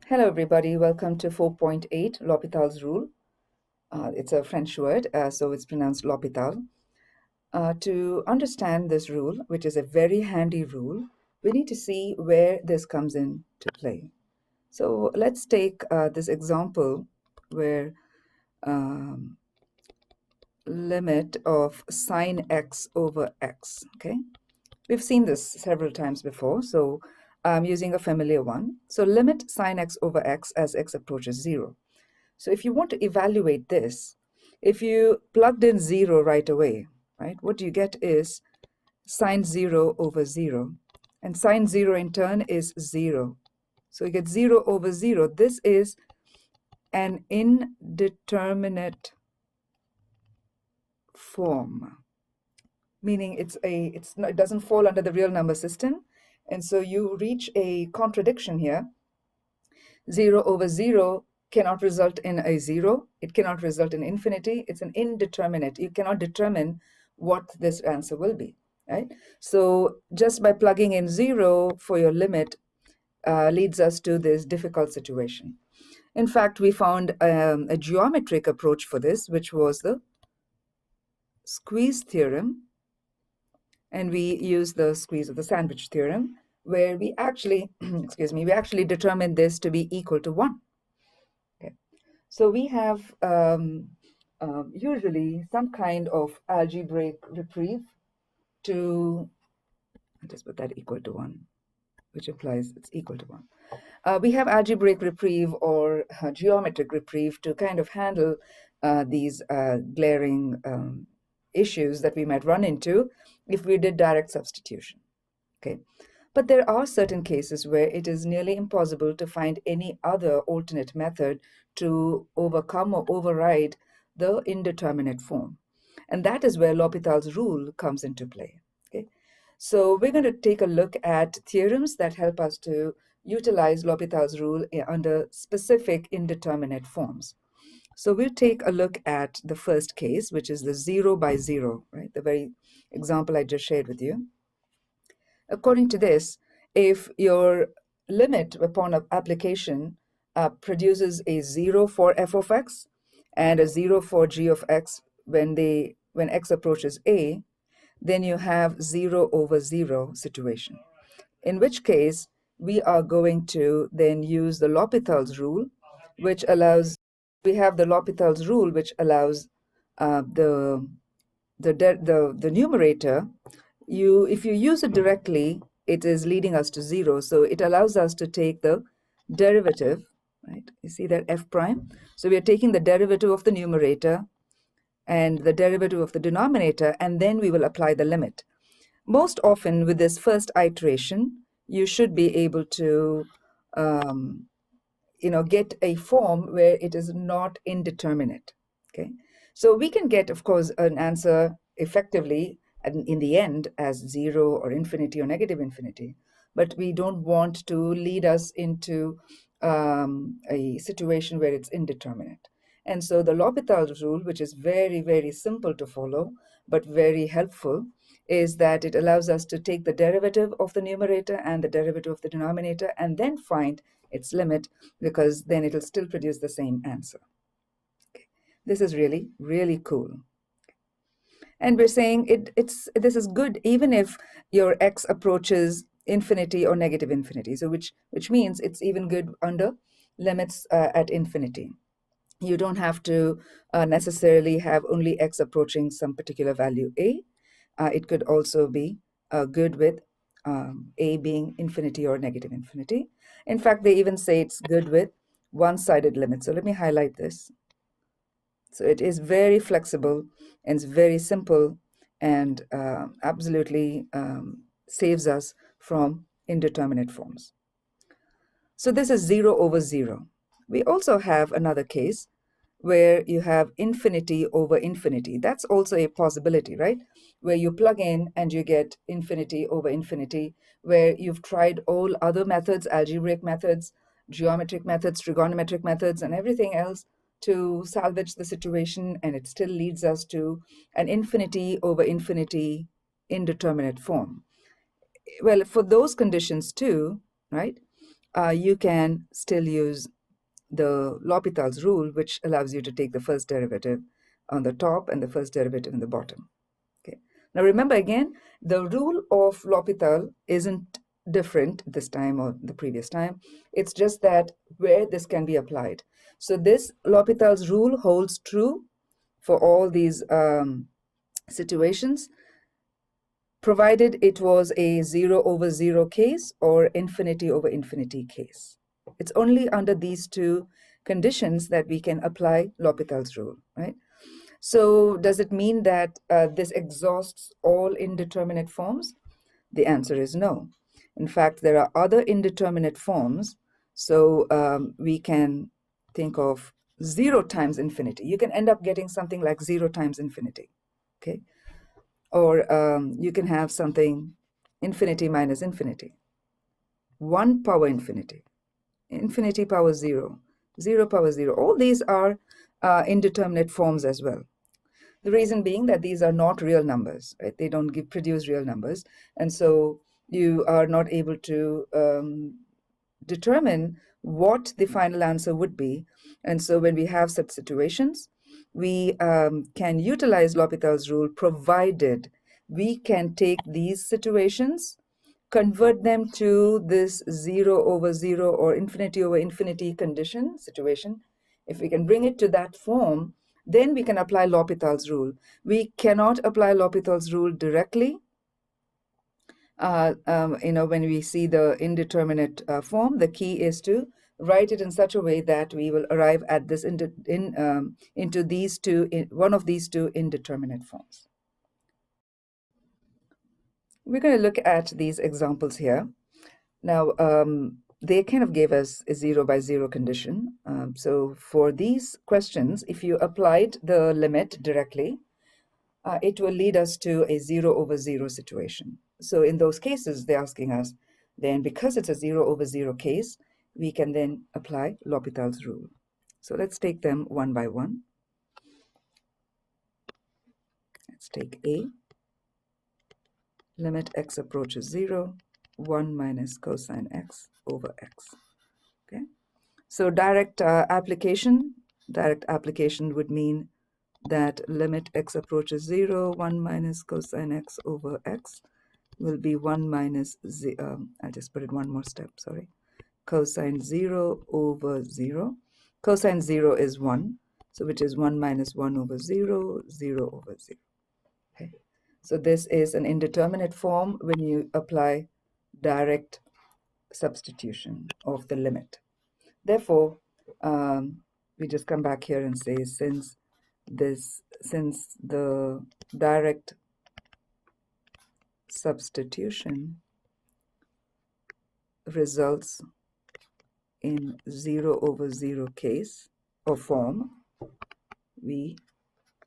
Hello everybody, welcome to 4.8 L'Hôpital's rule. It's a French word, so it's pronounced L'Hôpital. To understand this rule, which is a very handy rule, we need to see where this comes into play. So let's take this example where limit of sine x over x, okay? We've seen this several times before, so I'm using a familiar one. So limit sine x over x as x approaches 0. So if you want to evaluate this, if you plugged in 0 right away, right, what you get is sine 0 over 0. And sine 0 in turn is 0. So you get 0 over 0. This is an indeterminate form, meaning it doesn't fall under the real number system. And so you reach a contradiction here. 0 over 0 cannot result in a 0. It cannot result in infinity. It's an indeterminate. You cannot determine what this answer will be, right? So just by plugging in 0 for your limit leads us to this difficult situation. In fact, we found a geometric approach for this, which was the squeeze theorem. And we use the squeeze of the sandwich theorem, where we actually, we actually determined this to be equal to 1. Okay. So we have usually some kind of algebraic reprieve to, I'll just put that equal to 1, which implies it's equal to 1. We have algebraic reprieve or geometric reprieve to kind of handle these glaring issues that we might run into if we did direct substitution. Okay. But there are certain cases where it is nearly impossible to find any other alternate method to overcome or override the indeterminate form. And that is where L'Hôpital's rule comes into play. Okay? So we're going to take a look at theorems that help us to utilize L'Hôpital's rule under specific indeterminate forms. So we'll take a look at the first case, which is the 0 by 0, right? The very example I just shared with you. According to this, if your limit upon application produces a 0 for f of x and a 0 for g of x when x approaches a, then you have 0 over 0 situation. In which case, we are going to then use the L'Hôpital's rule, which allows, we have the L'Hôpital's rule, which allows the numerator, if you use it directly, it is leading us to 0. So it allows us to take the derivative, right? You see that f prime? So we are taking the derivative of the numerator and the derivative of the denominator, and then we will apply the limit. Most often with this first iteration, you should be able to get a form where it is not indeterminate. Okay, so we can get, of course, an answer effectively in the end as 0 or infinity or negative infinity, but we don't want to lead us into a situation where it's indeterminate. And so the L'Hôpital's rule, which is very, very simple to follow, but very helpful, is that it allows us to take the derivative of the numerator and the derivative of the denominator and then find its limit, because then it'll still produce the same answer. Okay. This is really, really cool. And we're saying this is good even if your x approaches infinity or negative infinity. So which means it's even good under limits at infinity. You don't have to necessarily have only x approaching some particular value a. It could also be good with a being infinity or negative infinity. In fact, they even say it's good with one-sided limits. So let me highlight this. So it is very flexible and it's very simple and absolutely saves us from indeterminate forms. So this is 0 over 0. We also have another case where you have infinity over infinity. That's also a possibility, right? Where you plug in and you get infinity over infinity, where you've tried all other methods, algebraic methods, geometric methods, trigonometric methods, and everything else to salvage the situation, and it still leads us to an infinity over infinity indeterminate form. Well, for those conditions too, right, you can still use the L'Hopital's rule, which allows you to take the first derivative on the top and the first derivative in the bottom. Okay. Now remember again, the rule of L'Hopital isn't different this time or the previous time. It's just that where this can be applied. So this L'Hopital's rule holds true for all these situations, provided it was a 0 over 0 case or infinity over infinity case. It's only under these two conditions that we can apply L'Hopital's rule, right? So does it mean that this exhausts all indeterminate forms? The answer is no. In fact, there are other indeterminate forms. So we can think of 0 times infinity. You can end up getting something like 0 times infinity, okay? Or you can have something infinity minus infinity, 1 power infinity, infinity power 0, 0 power 0. All these are indeterminate forms as well. The reason being that these are not real numbers, right? They don't produce real numbers. And so you are not able to determine what the final answer would be. And so when we have such situations, we can utilize L'Hopital's rule, provided we can take these situations, convert them to this 0 over 0 or infinity over infinity condition situation. If we can bring it to that form, then we can apply L'Hopital's rule. We cannot apply L'Hopital's rule directly. When we see the indeterminate form, the key is to write it in such a way that we will arrive at this into these two, one of these two indeterminate forms. We're going to look at these examples here. Now, they kind of gave us a 0 by 0 condition. So for these questions, if you applied the limit directly, it will lead us to a 0 over 0 situation. So in those cases, they're asking us, then because it's a 0 over 0 case, we can then apply L'Hopital's rule. So let's take them one by one. Let's take A. Limit x approaches 0, 1 minus cosine x over x. Okay. So direct application would mean that limit x approaches 0, 1 minus cosine x over x will be 1 minus, I'll just put it one more step, sorry. Cosine 0 over 0. Cosine 0 is 1, so which is 1 minus 1 over 0, 0 over 0. Okay. So this is an indeterminate form when you apply direct substitution of the limit. Therefore, we just come back here and say, since the direct substitution results in 0 over 0 case or form, we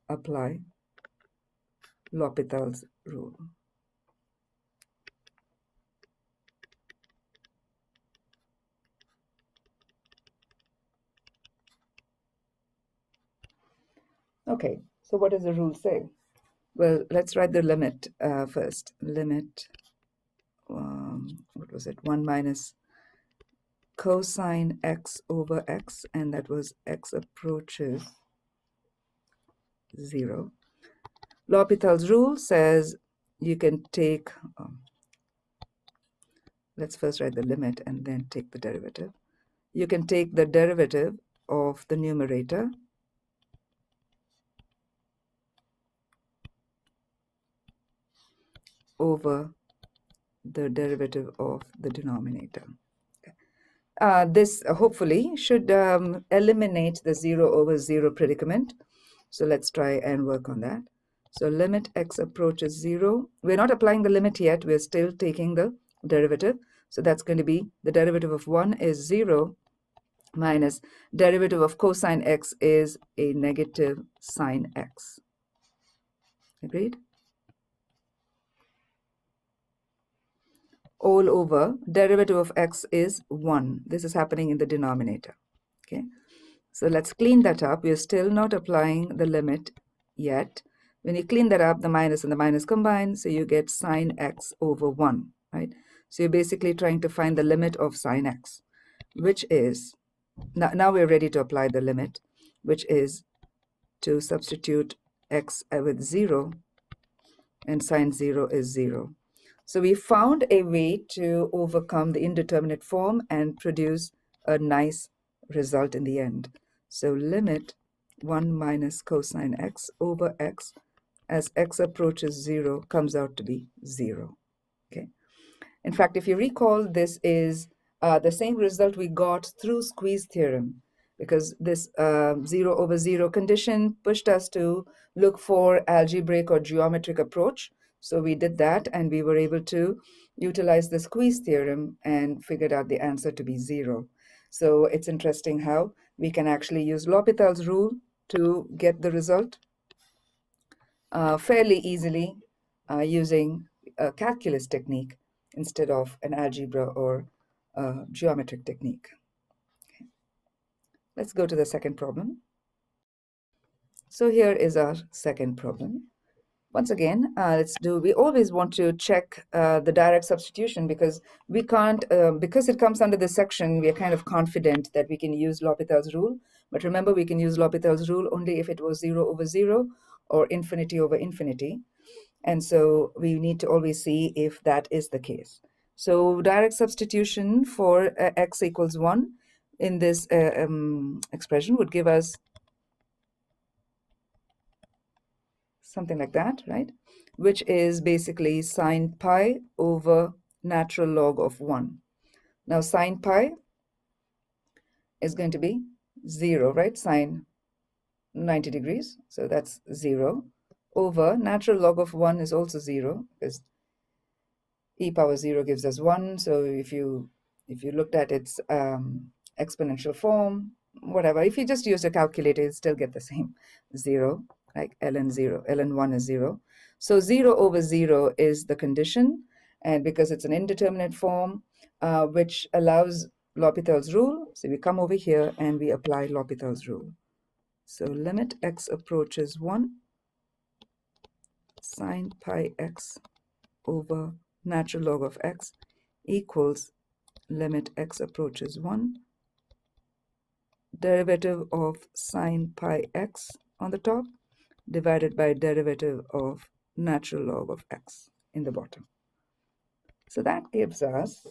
apply L'Hopital's rule. Okay, so what does the rule say? Well, let's write the limit first. Limit, what was it? 1 minus cosine x over x, and that was x approaches 0. L'Hopital's rule says you can take, let's first write the limit and then take the derivative. You can take the derivative of the numerator over the derivative of the denominator. This hopefully should eliminate the 0 over 0 predicament. So let's try and work on that. So limit x approaches 0. We're not applying the limit yet. We're still taking the derivative. So that's going to be the derivative of 1 is 0 minus derivative of cosine x is a negative sine x. Agreed? All over derivative of x is 1. This is happening in the denominator. Okay, so let's clean that up. We're still not applying the limit yet. When you clean that up, the minus and the minus combine, so you get sine x over 1, right? So you're basically trying to find the limit of sine x. which is, now we're ready to apply the limit, which is to substitute x with 0, and sine 0 is 0. So we found a way to overcome the indeterminate form and produce a nice result in the end. So limit 1 minus cosine x over x as x approaches 0 comes out to be 0. Okay. In fact, if you recall, this is the same result we got through squeeze theorem, because this 0 over 0 condition pushed us to look for algebraic or geometric approach. So we did that, and we were able to utilize the squeeze theorem and figured out the answer to be 0. So it's interesting how we can actually use L'Hopital's rule to get the result fairly easily using a calculus technique instead of an algebra or geometric technique. Okay. Let's go to the second problem. So here is our second problem. Once again, we always want to check the direct substitution, because we can't, because it comes under this section, we are kind of confident that we can use L'Hopital's rule. But remember, we can use L'Hopital's rule only if it was 0 over 0 or infinity over infinity. And so we need to always see if that is the case. So direct substitution for x equals 1 in this expression would give us something like that, right? Which is basically sine pi over natural log of 1. Now sine pi is going to be 0, right? Sine 90 degrees, so that's 0, over natural log of 1 is also 0, because e power 0 gives us 1. So if you looked at its exponential form, whatever, if you just use a calculator, you'll still get the same 0, like ln 0, ln 1 is 0. So 0 over 0 is the condition, and because it's an indeterminate form, which allows L'Hopital's rule, so we come over here and we apply L'Hopital's rule. So limit x approaches 1, sine pi x over natural log of x equals limit x approaches 1, derivative of sine pi x on the top divided by derivative of natural log of x in the bottom. So that gives us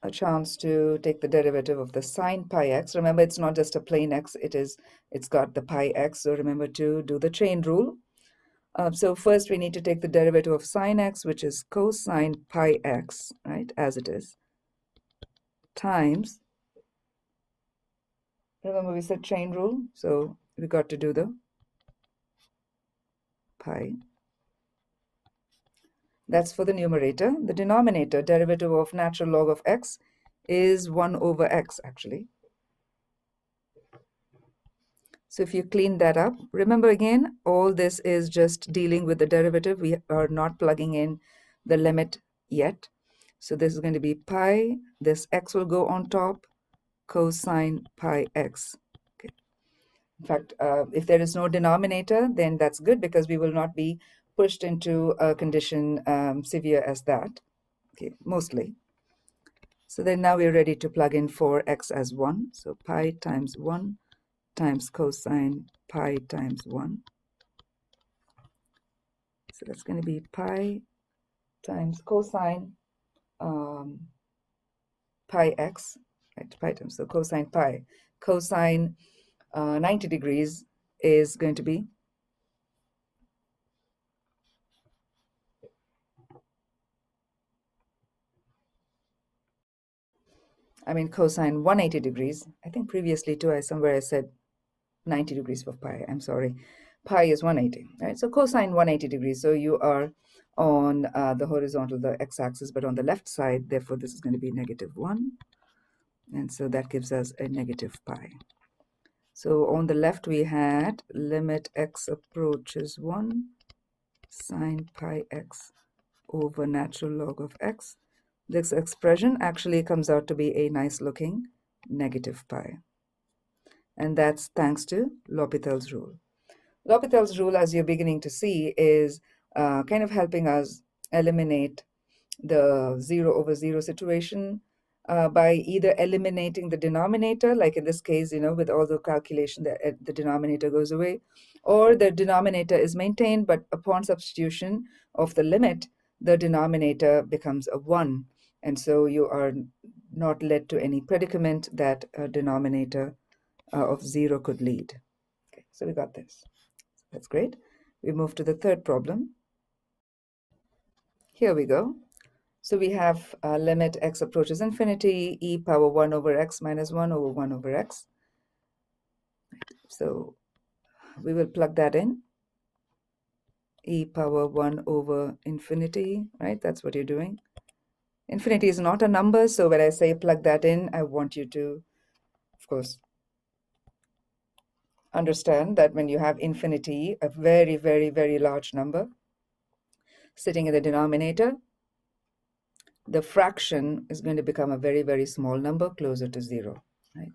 a chance to take the derivative of the sine pi x. Remember, it's not just a plain x, it's got the pi x, so remember to do the chain rule. So first we need to take the derivative of sine x, which is cosine pi x, right, as it is, times, remember we said chain rule, so we got to do the pi. That's for the numerator. The denominator, derivative of natural log of x, is 1 over x, actually. So if you clean that up, remember again, all this is just dealing with the derivative. We are not plugging in the limit yet. So this is going to be pi, this x will go on top, cosine pi x. Okay. In fact, if there is no denominator, then that's good, because we will not be pushed into a condition severe as that, okay, mostly. So then now we're ready to plug in for x as 1. So pi times 1 times cosine pi times 1. So that's going to be pi times cosine pi x, right? Pi times, so cosine pi. Cosine 90 degrees is going to be cosine 180 degrees. I think previously too, somewhere I said 90 degrees for pi. I'm sorry. Pi is 180, right? So cosine 180 degrees. So you are on the horizontal, the x-axis, but on the left side, therefore this is going to be -1. And so that gives us a negative pi. So on the left we had limit x approaches 1, sine pi x over natural log of x. This expression actually comes out to be a nice looking negative pi. And that's thanks to L'Hopital's rule. L'Hopital's rule, as you're beginning to see, is kind of helping us eliminate the 0 over 0 situation by either eliminating the denominator, like in this case, with all the calculation, the denominator goes away, or the denominator is maintained, but upon substitution of the limit, the denominator becomes a 1. And so you are not led to any predicament that a denominator of 0 could lead. Okay, so we got this. That's great. We move to the third problem. Here we go. So we have limit x approaches infinity, e power 1 over x minus 1 over 1 over x. So we will plug that in. E power 1 over infinity, right? That's what you're doing. Infinity is not a number, so when I say plug that in, I want you to, of course, understand that when you have infinity, a very, very, very large number sitting in the denominator, the fraction is going to become a very, very small number closer to 0, right?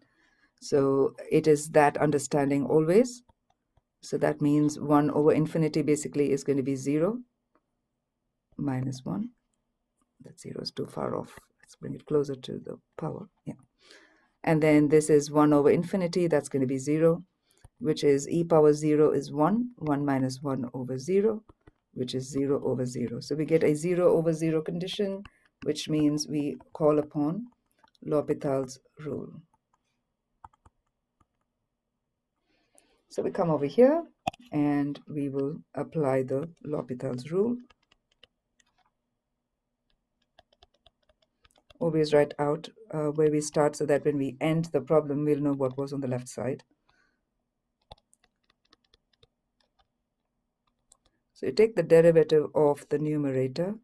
So it is that understanding always. So that means 1 over infinity basically is going to be 0 minus 1. That 0 is too far off. Let's bring it closer to the power. Yeah. And then this is 1 over infinity. That's going to be 0, which is e power 0 is 1. 1 minus 1 over 0, which is 0 over 0. So we get a 0 over 0 condition, which means we call upon L'Hopital's rule. So we come over here and we will apply the L'Hopital's rule. Always write out where we start so that when we end the problem, we'll know what was on the left side. So you take the derivative of the numerator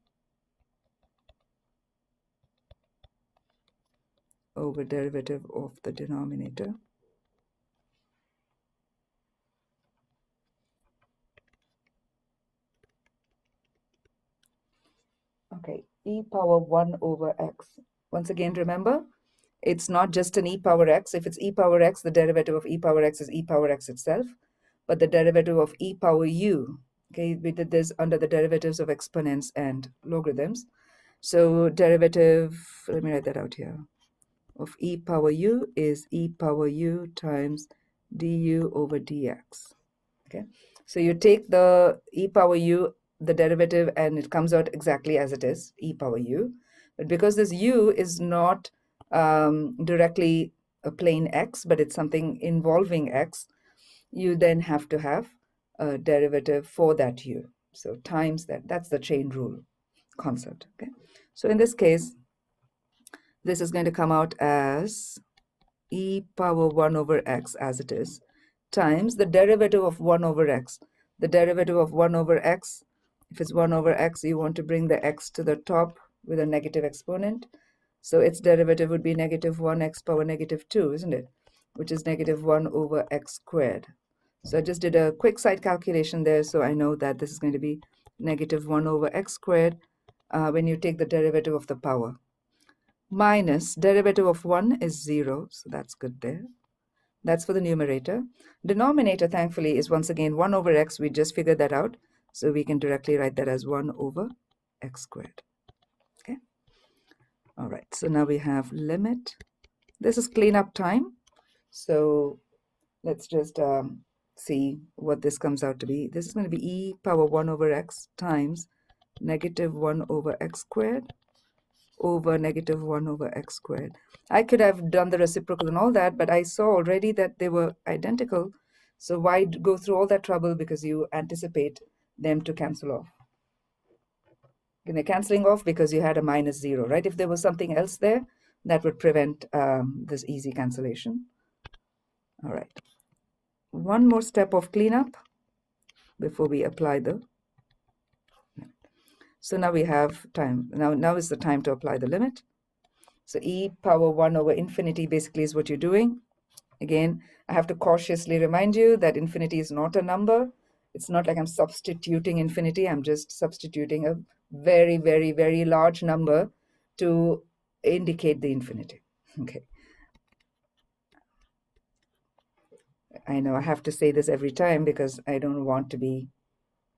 over derivative of the denominator. Okay, e power 1 over x. Once again, remember, it's not just an e power x. If it's e power x, the derivative of e power x is e power x itself. But the derivative of e power u, okay, we did this under the derivatives of exponents and logarithms. So derivative, let me write that out here, of e power u is e power u times du over dx. Okay, so you take the e power u, the derivative, and it comes out exactly as it is, e power u. But because this u is not directly a plain x, but it's something involving x, you then have to have a derivative for that u. So times that. That's the chain rule concept. Okay, so in this case, this is going to come out as e power 1 over x as it is, times the derivative of 1 over x. The derivative of 1 over x, if it's 1 over x, you want to bring the x to the top with a negative exponent. So its derivative would be negative 1x power negative 2, isn't it? Which is negative 1 over x squared. So I just did a quick side calculation there, so I know that this is going to be negative 1 over x squared when you take the derivative of the power. Minus derivative of 1 is 0, so that's good there. That's for the numerator. Denominator, thankfully, is once again 1 over x. We just figured that out, so we can directly write that as 1 over x squared. Okay. All right, so now we have limit. This is cleanup time, so let's just see what this comes out to be. This is going to be e power 1 over x times negative 1 over x squared over negative 1 over x squared. I could have done the reciprocal and all that, but I saw already that they were identical. So why go through all that trouble? Because you anticipate them to cancel off. And they're canceling off because you had a minus 0, right? If there was something else there, that would prevent this easy cancellation. All right. One more step of cleanup before we apply the. So now we have time. Now is the time to apply the limit. So e power 1 over infinity basically is what you're doing. Again, I have to cautiously remind you that infinity is not a number. It's not like I'm substituting infinity. I'm just substituting a very, very, very large number to indicate the infinity. Okay. I know I have to say this every time because I don't want to be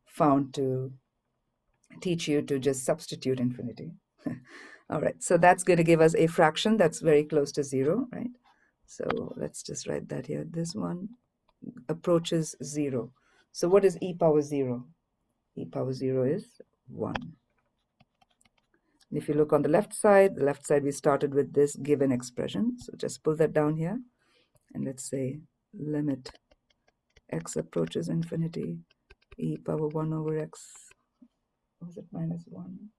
found to teach you to just substitute infinity. All right, so that's going to give us a fraction that's very close to 0, right? So let's just write that here. This one approaches 0. So what is e power 0? E power 0 is 1. And if you look on the left side we started with this given expression. So just pull that down here. And let's say limit x approaches infinity, e power 1 over x, was it minus 1?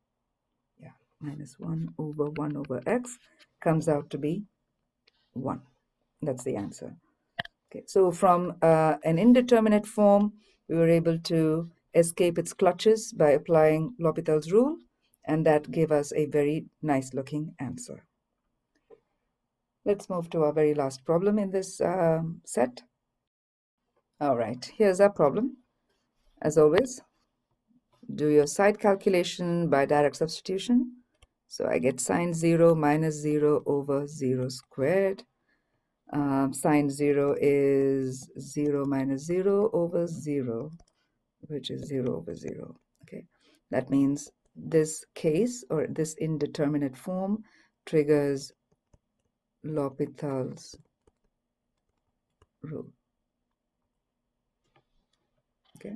Yeah, minus 1 over x comes out to be 1. That's the answer. Okay, so from an indeterminate form, we were able to escape its clutches by applying L'Hopital's rule, and that gave us a very nice looking answer. Let's move to our very last problem in this set. All right, here's our problem. As always, do your side calculation by direct substitution. So I get sine 0 minus 0 over 0 squared. Sine 0 is 0 minus 0 over 0, which is 0 over 0. Okay, that means this case, or this indeterminate form, triggers L'Hopital's rule. Okay.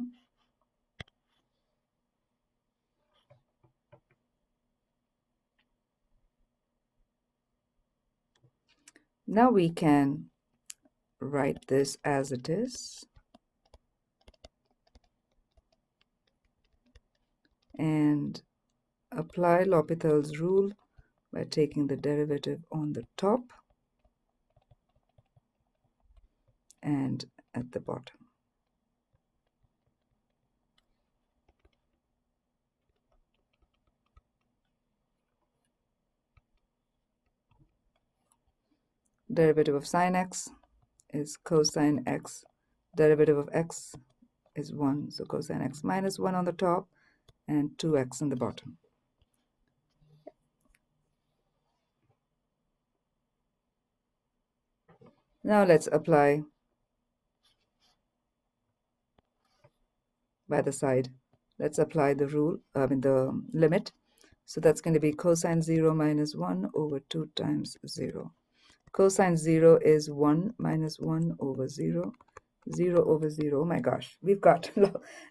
Now we can write this as it is, and apply L'Hopital's rule by taking the derivative on the top and at the bottom. Derivative of sine x is cosine x. Derivative of x is 1, so cosine x minus 1 on the top and 2x on the bottom. Now let's apply by the side. Let's apply the rule, the limit. So that's going to be cosine 0 minus 1 over 2 times 0. Cosine 0 is 1 minus 1 over 0. 0 over 0, oh my gosh, we've got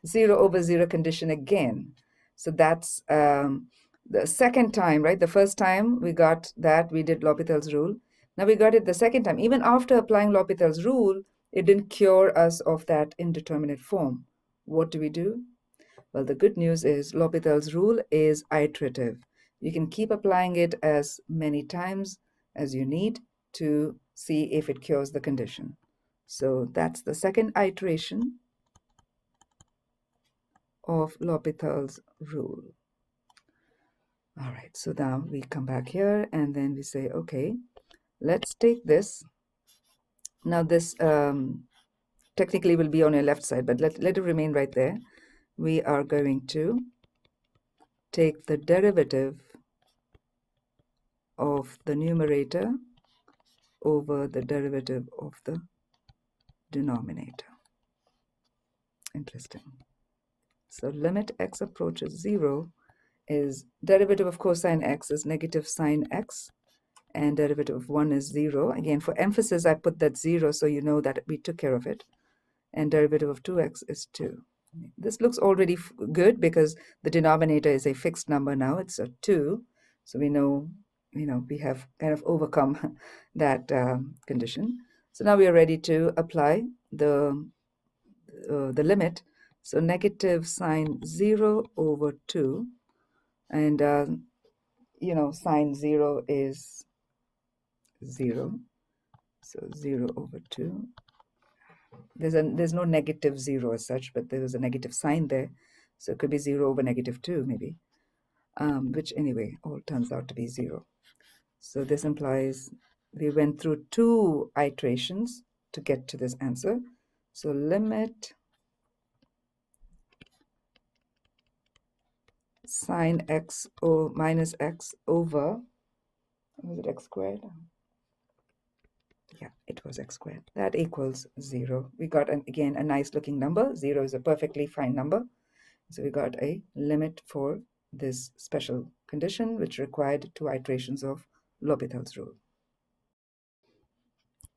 0 over 0 condition again. So that's the second time, right? The first time we got that, we did L'Hopital's rule. Now we got it the second time. Even after applying L'Hopital's rule, it didn't cure us of that indeterminate form. What do we do? Well, the good news is L'Hopital's rule is iterative. You can keep applying it as many times as you need to see if it cures the condition. So that's the second iteration of L'Hopital's rule. All right, so now we come back here and then we say, okay, let's take this. Now this technically will be on your left side, but let it remain right there. We are going to take the derivative of the numerator over the derivative of the denominator. Interesting. So limit x approaches 0 is derivative of cosine x is negative sine x, and derivative of 1 is 0. Again, for emphasis, I put that 0 so you know that we took care of it. And derivative of 2x is 2. This looks already good because the denominator is a fixed number now. It's a 2. So we know, we have kind of overcome that condition. So now we are ready to apply the limit. So negative sine 0 over 2. And, sine 0 is 0. So 0 over 2. There's no negative 0 as such, but there was a negative sign there. So it could be 0 over negative 2 maybe, which anyway all turns out to be 0. So this implies we went through 2 iterations to get to this answer. So limit sine x or minus x over, was it x squared? Yeah, it was x squared. That equals 0. We got, again, a nice looking number. 0 is a perfectly fine number. So we got a limit for this special condition, which required 2 iterations of L'Hopital's rule.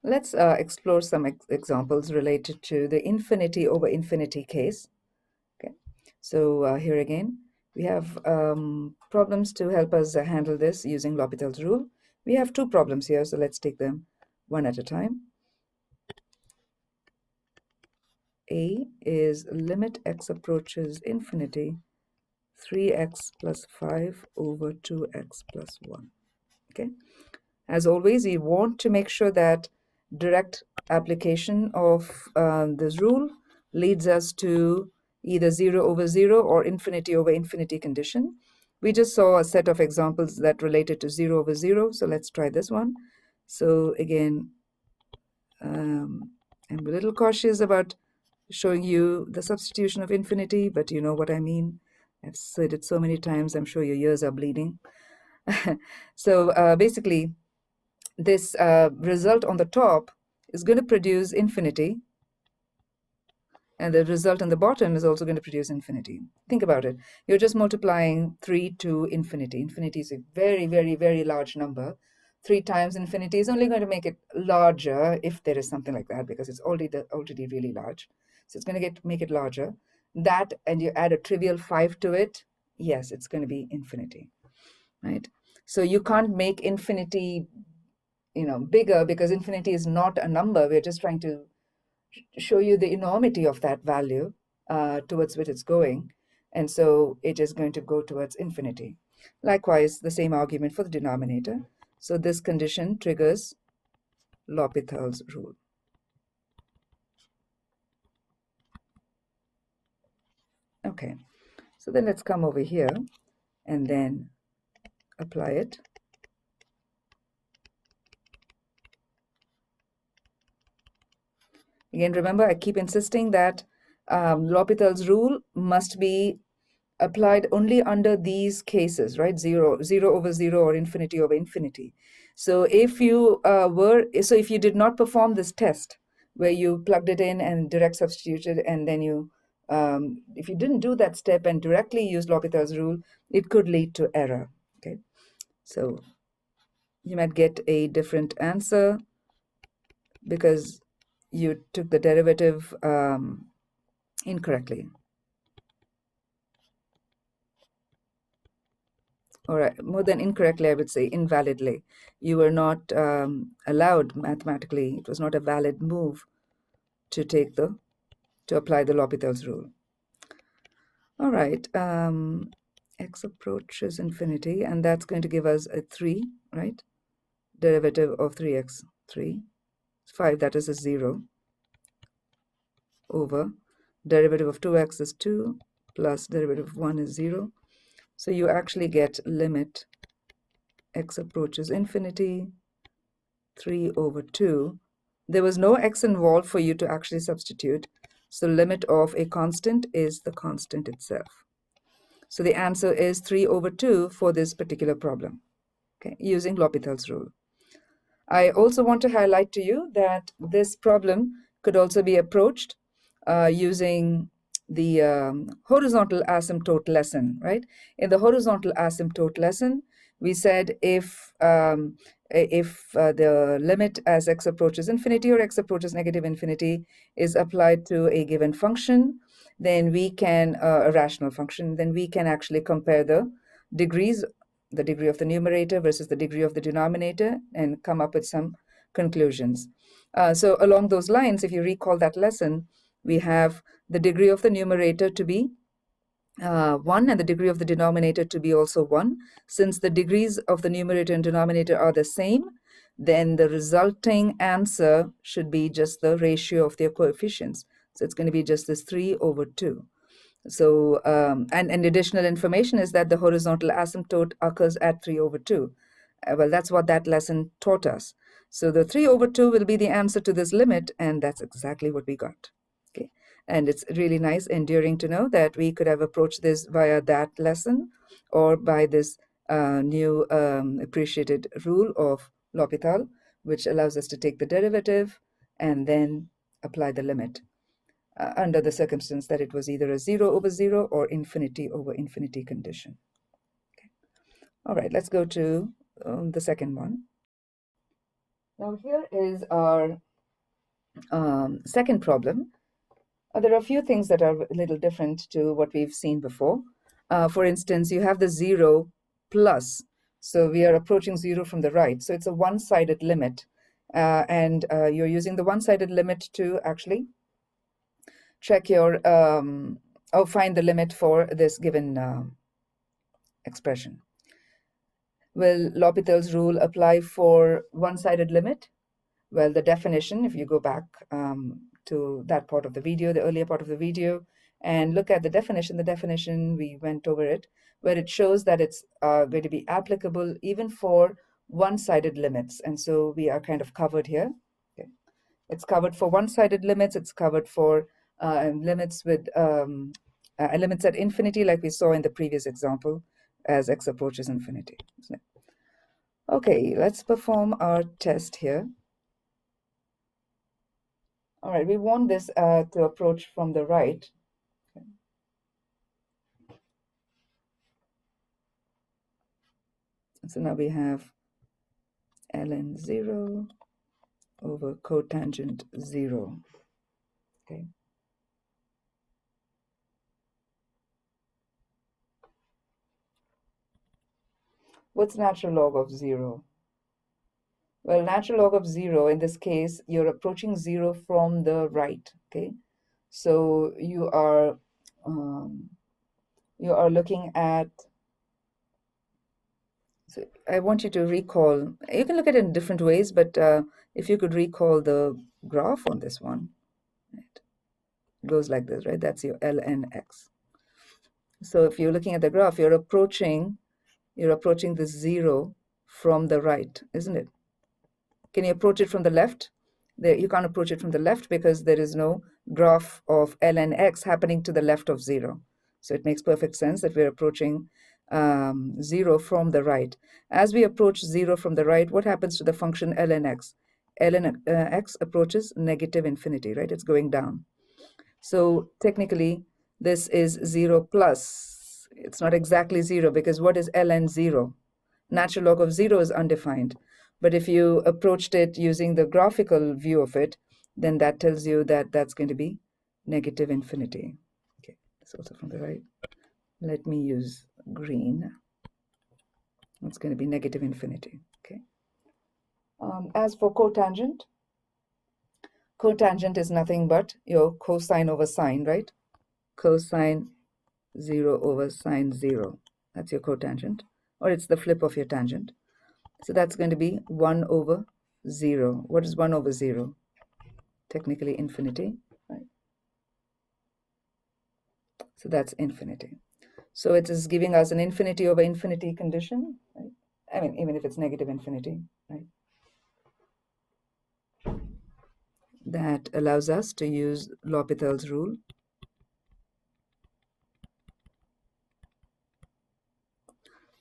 Let's explore some examples related to the infinity over infinity case. Okay, so here again, we have problems to help us handle this using L'Hopital's rule. We have 2 problems here, so let's take them one at a time. A is limit x approaches infinity, 3x plus 5 over 2x plus 1. Okay. As always, we want to make sure that direct application of this rule leads us to either 0 over 0 or infinity over infinity condition. We just saw a set of examples that related to 0 over 0, so let's try this one. So again, I'm a little cautious about showing you the substitution of infinity, but you know what I mean. I've said it so many times, I'm sure your ears are bleeding. So basically, this result on the top is going to produce infinity, and the result on the bottom is also going to produce infinity. Think about it. You're just multiplying 3 to infinity. Infinity is a very, very, very large number. 3 times infinity is only going to make it larger if there is something like that, because it's already really large. So it's going to make it larger. That, and you add a trivial 5 to it, yes, it's going to be infinity, right? So you can't make infinity bigger, because infinity is not a number. We're just trying to show you the enormity of that value towards which it's going, and so it is going to go towards infinity. Likewise, the same argument for the denominator. So this condition triggers L'Hopital's rule. Okay, so then let's come over here and then apply it. Again, remember, I keep insisting that L'Hopital's rule must be applied only under these cases, right? 0 over 0 or infinity over infinity. So if you if you did not perform this test where you plugged it in and direct substituted, and then if you didn't do that step and directly use L'Hopital's rule, it could lead to error. Okay, so you might get a different answer because you took the derivative incorrectly. Or more than incorrectly, I would say invalidly. You were not allowed mathematically. It was not a valid move to apply the L'Hopital's rule. All right, x approaches infinity, and that's going to give us a 3, right? Derivative of 3x, 3. 5, that is a 0, over derivative of 2x is 2, plus derivative of 1 is 0. So you actually get limit x approaches infinity, 3 over 2. There was no x involved for you to actually substitute. So limit of a constant is the constant itself. So the answer is 3 over 2 for this particular problem, okay, using L'Hopital's rule. I also want to highlight to you that this problem could also be approached using the horizontal asymptote lesson, right? In the horizontal asymptote lesson, we said if the limit as x approaches infinity or x approaches negative infinity is applied to a given function, then we can, a rational function, then we can actually compare the degrees, the degree of the numerator versus the degree of the denominator, and come up with some conclusions. So along those lines, if you recall that lesson, we have the degree of the numerator to be 1 and the degree of the denominator to be also 1. Since the degrees of the numerator and denominator are the same, then the resulting answer should be just the ratio of their coefficients. So it's going to be just this 3 over 2. So, and additional information is that the horizontal asymptote occurs at 3 over 2. Well, that's what that lesson taught us. So the 3 over 2 will be the answer to this limit, and that's exactly what we got. Okay, and it's really nice, endearing to know that we could have approached this via that lesson or by this new appreciated rule of L'Hopital, which allows us to take the derivative and then apply the limit under the circumstance that it was either a 0 over 0 or infinity over infinity condition. Okay. All right, let's go to the second one. Now here is our second problem. There are a few things that are a little different to what we've seen before. For instance, you have the 0 plus. So we are approaching 0 from the right. So it's a one-sided limit. And you're using the one-sided limit to actually check your, or find the limit for this given expression. Will L'Hopital's rule apply for one-sided limit? Well, the definition, if you go back to that part of the video, the earlier part of the video, and look at the definition, we went over it, where it shows that it's going to be applicable even for one-sided limits. And so we are kind of covered here. Okay. It's covered for one-sided limits. It's covered for limits with limits at infinity, like we saw in the previous example, as x approaches infinity. Okay, let's perform our test here. All right, we want this to approach from the right. Okay. So now we have ln 0 over cotangent 0. Okay. What's natural log of 0? Well, natural log of 0, in this case, you're approaching 0 from the right. Okay. So you are looking at, so I want you to recall, you can look at it in different ways, but if you could recall the graph on this one, right? It goes like this, right? That's your ln x. So if you're looking at the graph, you're approaching the 0 from the right, isn't it? Can you approach it from the left? You can't approach it from the left because there is no graph of ln x happening to the left of 0. So it makes perfect sense that we're approaching 0 from the right. As we approach 0 from the right, what happens to the function ln x? Ln x approaches negative infinity, right? It's going down. So technically, this is 0 plus. It's not exactly 0 because what is ln 0? Natural log of 0 is undefined. But if you approached it using the graphical view of it, then that tells you that that's going to be negative infinity. Okay, that's also from the right. Let me use green. It's going to be negative infinity. Okay. As for cotangent is nothing but your cosine over sine, right? Cosine 0 over sine 0. That's your cotangent, or it's the flip of your tangent. So that's going to be 1 over 0. What is 1 over 0? Technically infinity, right? So that's infinity. So it is giving us an infinity over infinity condition, right? I mean, even if it's negative infinity, right? That allows us to use L'Hopital's rule.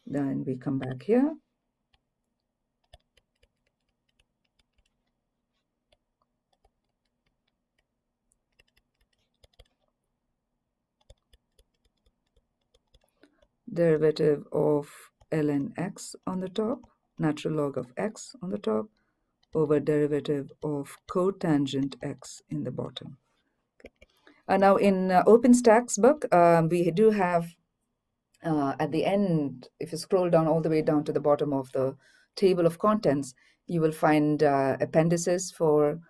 Then we come back here. Derivative of ln x on the top, natural log of x on the top, over derivative of cotangent x in the bottom. Now in OpenStack's book, we do have at the end, if you scroll down all the way down to the bottom of the table of contents, you will find appendices for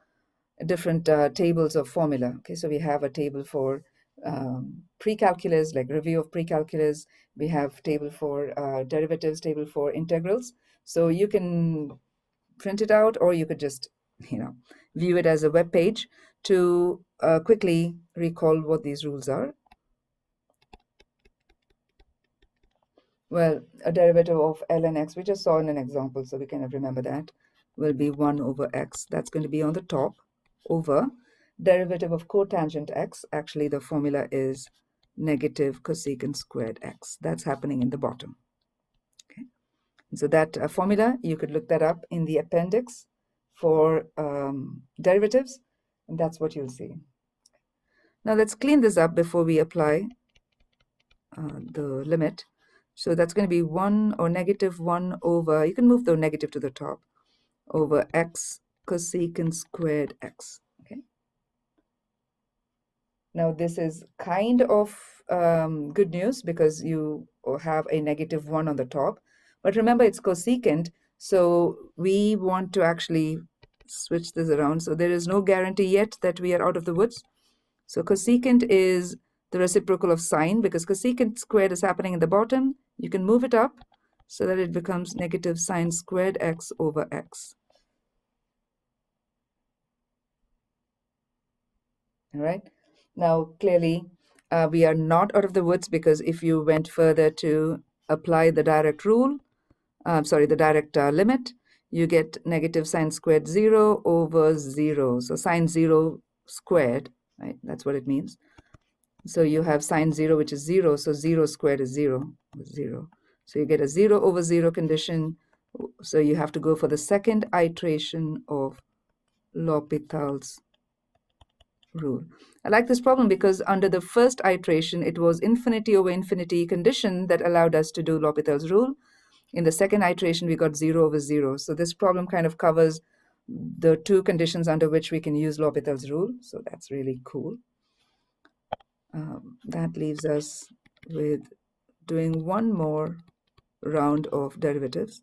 different tables of formula. Okay, so we have a table for pre-calculus, like review of pre-calculus. We have table for derivatives, table for integrals. So you can print it out, or you could just, view it as a web page to quickly recall what these rules are. Well, a derivative of ln x, we just saw in an example, so we kind of remember that, will be 1 over x. That's going to be on the top, over derivative of cotangent x. Actually, the formula is negative cosecant squared x. That's happening in the bottom. Okay. And so that formula, you could look that up in the appendix for derivatives, and that's what you'll see. Now let's clean this up before we apply the limit. So that's going to be 1 or negative 1 over, you can move the negative to the top, over x cosecant squared x. Okay. Now this is kind of good news because you have a negative 1 on the top. But remember, it's cosecant, so we want to actually switch this around. So there is no guarantee yet that we are out of the woods. So cosecant is the reciprocal of sine, because cosecant squared is happening in the bottom. You can move it up so that it becomes negative sine squared x over x. All right. Now, clearly, we are not out of the woods, because if you went further to apply the direct rule, the direct limit, you get negative sine squared 0 over 0. So sine 0 squared, right? That's what it means. So you have sine 0, which is 0. So 0 squared is 0. 0. So you get a 0 over 0 condition. So you have to go for the second iteration of L'Hopital's rule. I like this problem because under the first iteration, it was infinity over infinity condition that allowed us to do L'Hopital's rule. In the second iteration, we got 0 over 0. So this problem kind of covers the two conditions under which we can use L'Hopital's rule. So that's really cool. That leaves us with doing one more round of derivatives.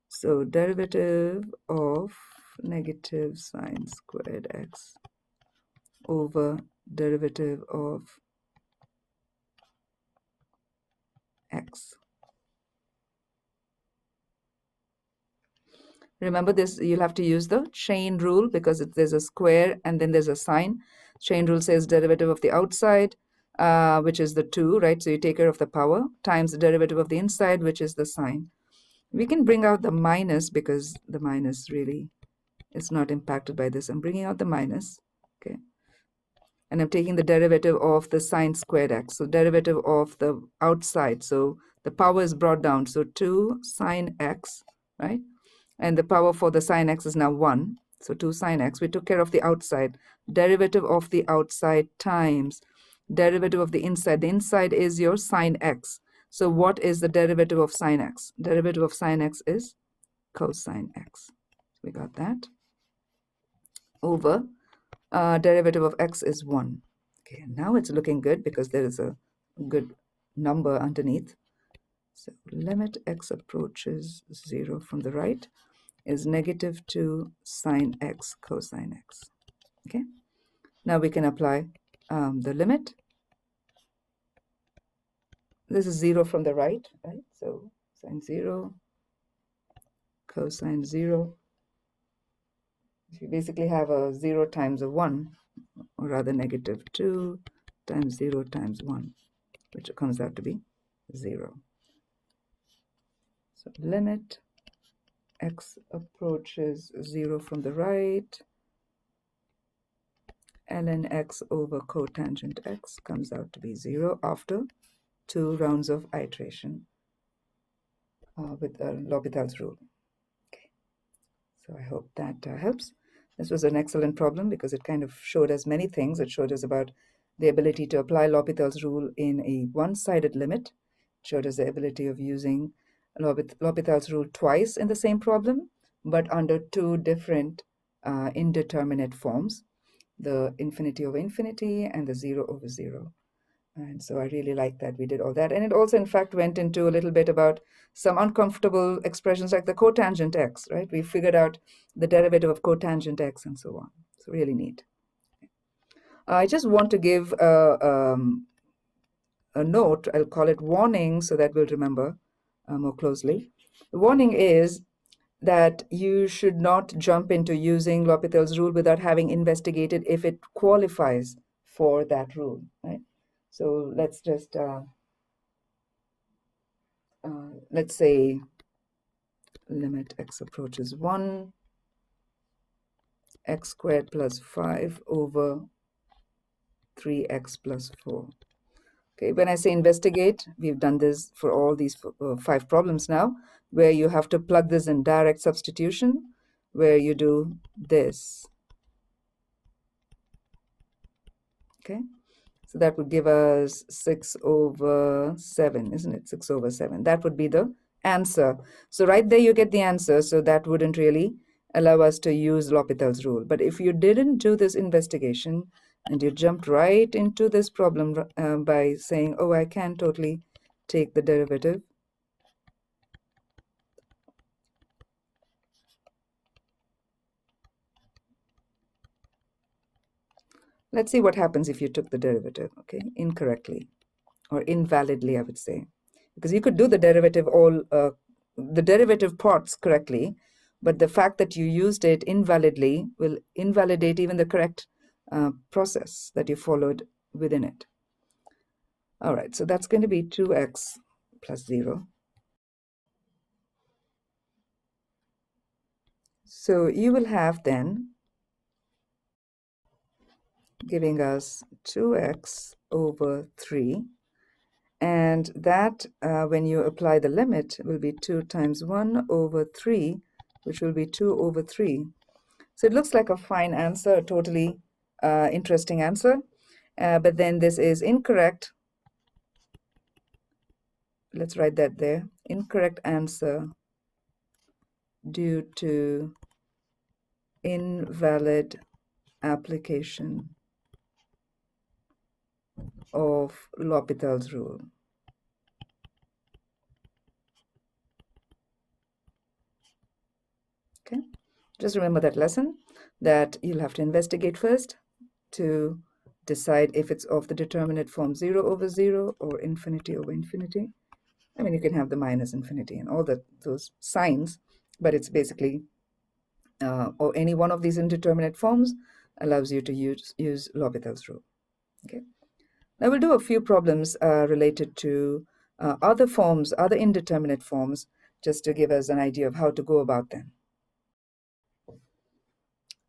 So derivative of negative sine squared x over derivative of x. Remember this, you'll have to use the chain rule because there's a square and then there's a sign. Chain rule says derivative of the outside, which is the 2, right? So you take care of the power, times the derivative of the inside, which is the sign. We can bring out the minus because the minus really is not impacted by this. I'm bringing out the minus, okay? And I'm taking the derivative of the sine squared x. So derivative of the outside. So the power is brought down. So 2 sine x, right? And the power for the sine x is now 1. So 2 sine x. We took care of the outside. Derivative of the outside times derivative of the inside. The inside is your sine x. So what is the derivative of sine x? Derivative of sine x is cosine x. We got that. Over derivative of x is 1. Okay, now it's looking good because there is a good number underneath. So limit x approaches 0 from the right is negative 2 sine x cosine x. Okay, now we can apply the limit. This is 0 from the right, right? So sine 0, cosine 0. You basically have a 0 times a 1, or rather negative 2 times 0 times 1, which comes out to be 0. So limit x approaches 0 from the right, ln x over cotangent x comes out to be 0 after 2 rounds of iteration with L'Hopital's rule. Okay, so I hope that helps. This was an excellent problem because it kind of showed us many things. It showed us about the ability to apply L'Hopital's rule in a one-sided limit. It showed us the ability of using L'Hopital's rule twice in the same problem, but under 2 different indeterminate forms, the infinity over infinity and the 0 over 0. And so I really like that we did all that. And it also, in fact, went into a little bit about some uncomfortable expressions like the cotangent x, right? We figured out the derivative of cotangent x and so on. It's really neat. I just want to give a note. I'll call it warning so that we'll remember more closely. The warning is that you should not jump into using L'Hopital's rule without having investigated if it qualifies for that rule, right? So let's just, let's say limit x approaches 1, x squared plus 5 over 3x plus 4. Okay, when I say investigate, we've done this for all these 5 problems now, where you have to plug this in direct substitution, where you do this. Okay, So that would give us 6/7, isn't it? 6/7. That would be the answer. So right there you get the answer. So that wouldn't really allow us to use L'Hopital's rule. But if you didn't do this investigation and you jumped right into this problem by saying, oh, I can totally take the derivative. Let's see what happens if you took the derivative, okay, incorrectly or invalidly, I would say. Because you could do the derivative the derivative parts correctly, but the fact that you used it invalidly will invalidate even the correct process that you followed within it. All right, so that's going to be 2x plus 0. So you will have then giving us 2x over 3. And that, when you apply the limit, will be 2 times 1 over 3, which will be 2 over 3. So it looks like a fine answer, a totally interesting answer. But then this is incorrect. Let's write that there. Incorrect answer due to invalid application of L'Hopital's rule. Okay, just remember that lesson, that you'll have to investigate first to decide if it's of the determinate form 0/0 or infinity/infinity. I mean, you can have the minus infinity and all those signs, but it's basically, or any one of these indeterminate forms allows you to use L'Hopital's rule. Okay. Now we'll do a few problems related to other forms, other indeterminate forms, just to give us an idea of how to go about them.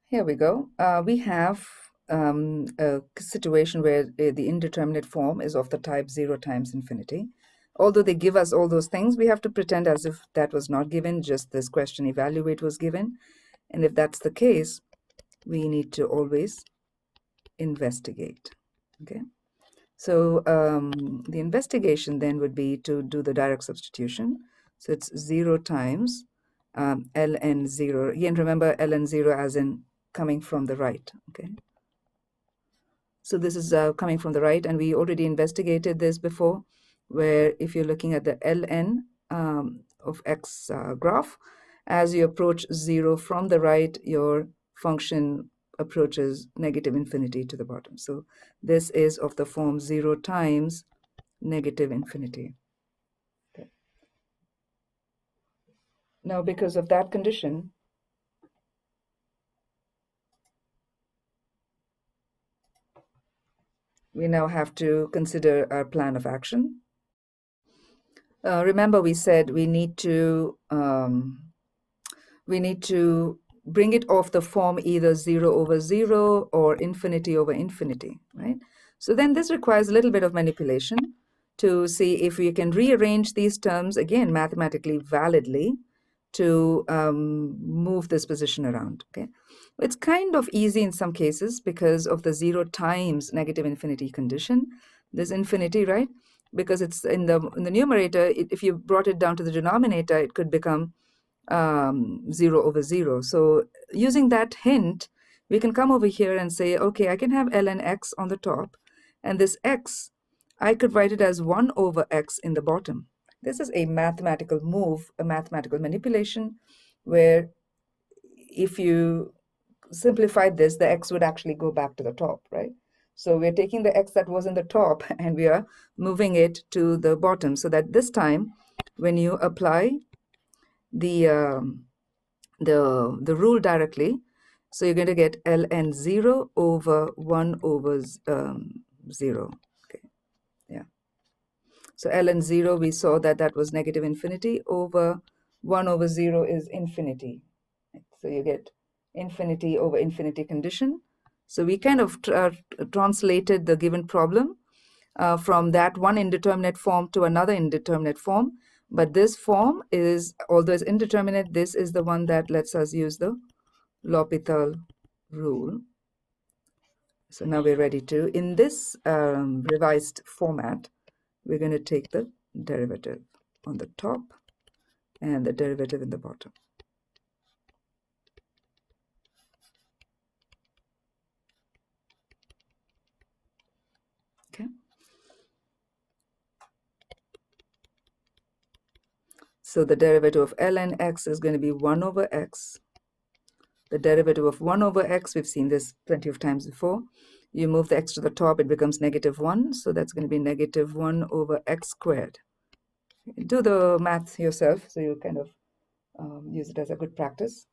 Here we go. We have a situation where the indeterminate form is of the type 0 times infinity. Although they give us all those things, we have to pretend as if that was not given, just this question evaluate was given. And if that's the case, we need to always investigate. Okay. So the investigation then would be to do the direct substitution. So it's 0 times ln 0. Again, remember ln 0 as in coming from the right. Okay. So this is coming from the right, and we already investigated this before, where if you're looking at the ln of x graph, as you approach 0 from the right, your function approaches negative infinity to the bottom. So this is of the form 0 times negative infinity. Okay. Now, because of that condition, we now have to consider our plan of action. Remember, we said we need to bring it off the form either 0/0 or infinity/infinity, right? So then this requires a little bit of manipulation to see if we can rearrange these terms, again, mathematically validly, to move this position around, okay? It's kind of easy in some cases because of the 0 times negative infinity condition. This infinity, right? Because it's in the numerator, if you brought it down to the denominator, it could become 0/0. So using that hint, we can come over here and say, okay, I can have ln x on the top, and this x, I could write it as 1/x in the bottom. This is a mathematical move, a mathematical manipulation, where if you simplified this, the x would actually go back to the top, right? So we're taking the x that was in the top and we are moving it to the bottom, so that this time when you apply the rule directly, so you're going to get ln 0 over 1/0. Okay, yeah. So ln 0, we saw that that was negative infinity, over 1/0 is infinity. So you get infinity/infinity condition. So we kind of translated the given problem from that one indeterminate form to another indeterminate form. But this form is, although it's indeterminate, this is the one that lets us use the L'Hopital rule. So now we're ready to, in this revised format, we're going to take the derivative on the top and the derivative in the bottom. Okay. So the derivative of ln x is going to be 1 over x. The derivative of 1 over x, we've seen this plenty of times before. You move the x to the top, it becomes -1. So that's going to be -1 over x squared. Do the math yourself, so you kind of use it as a good practice.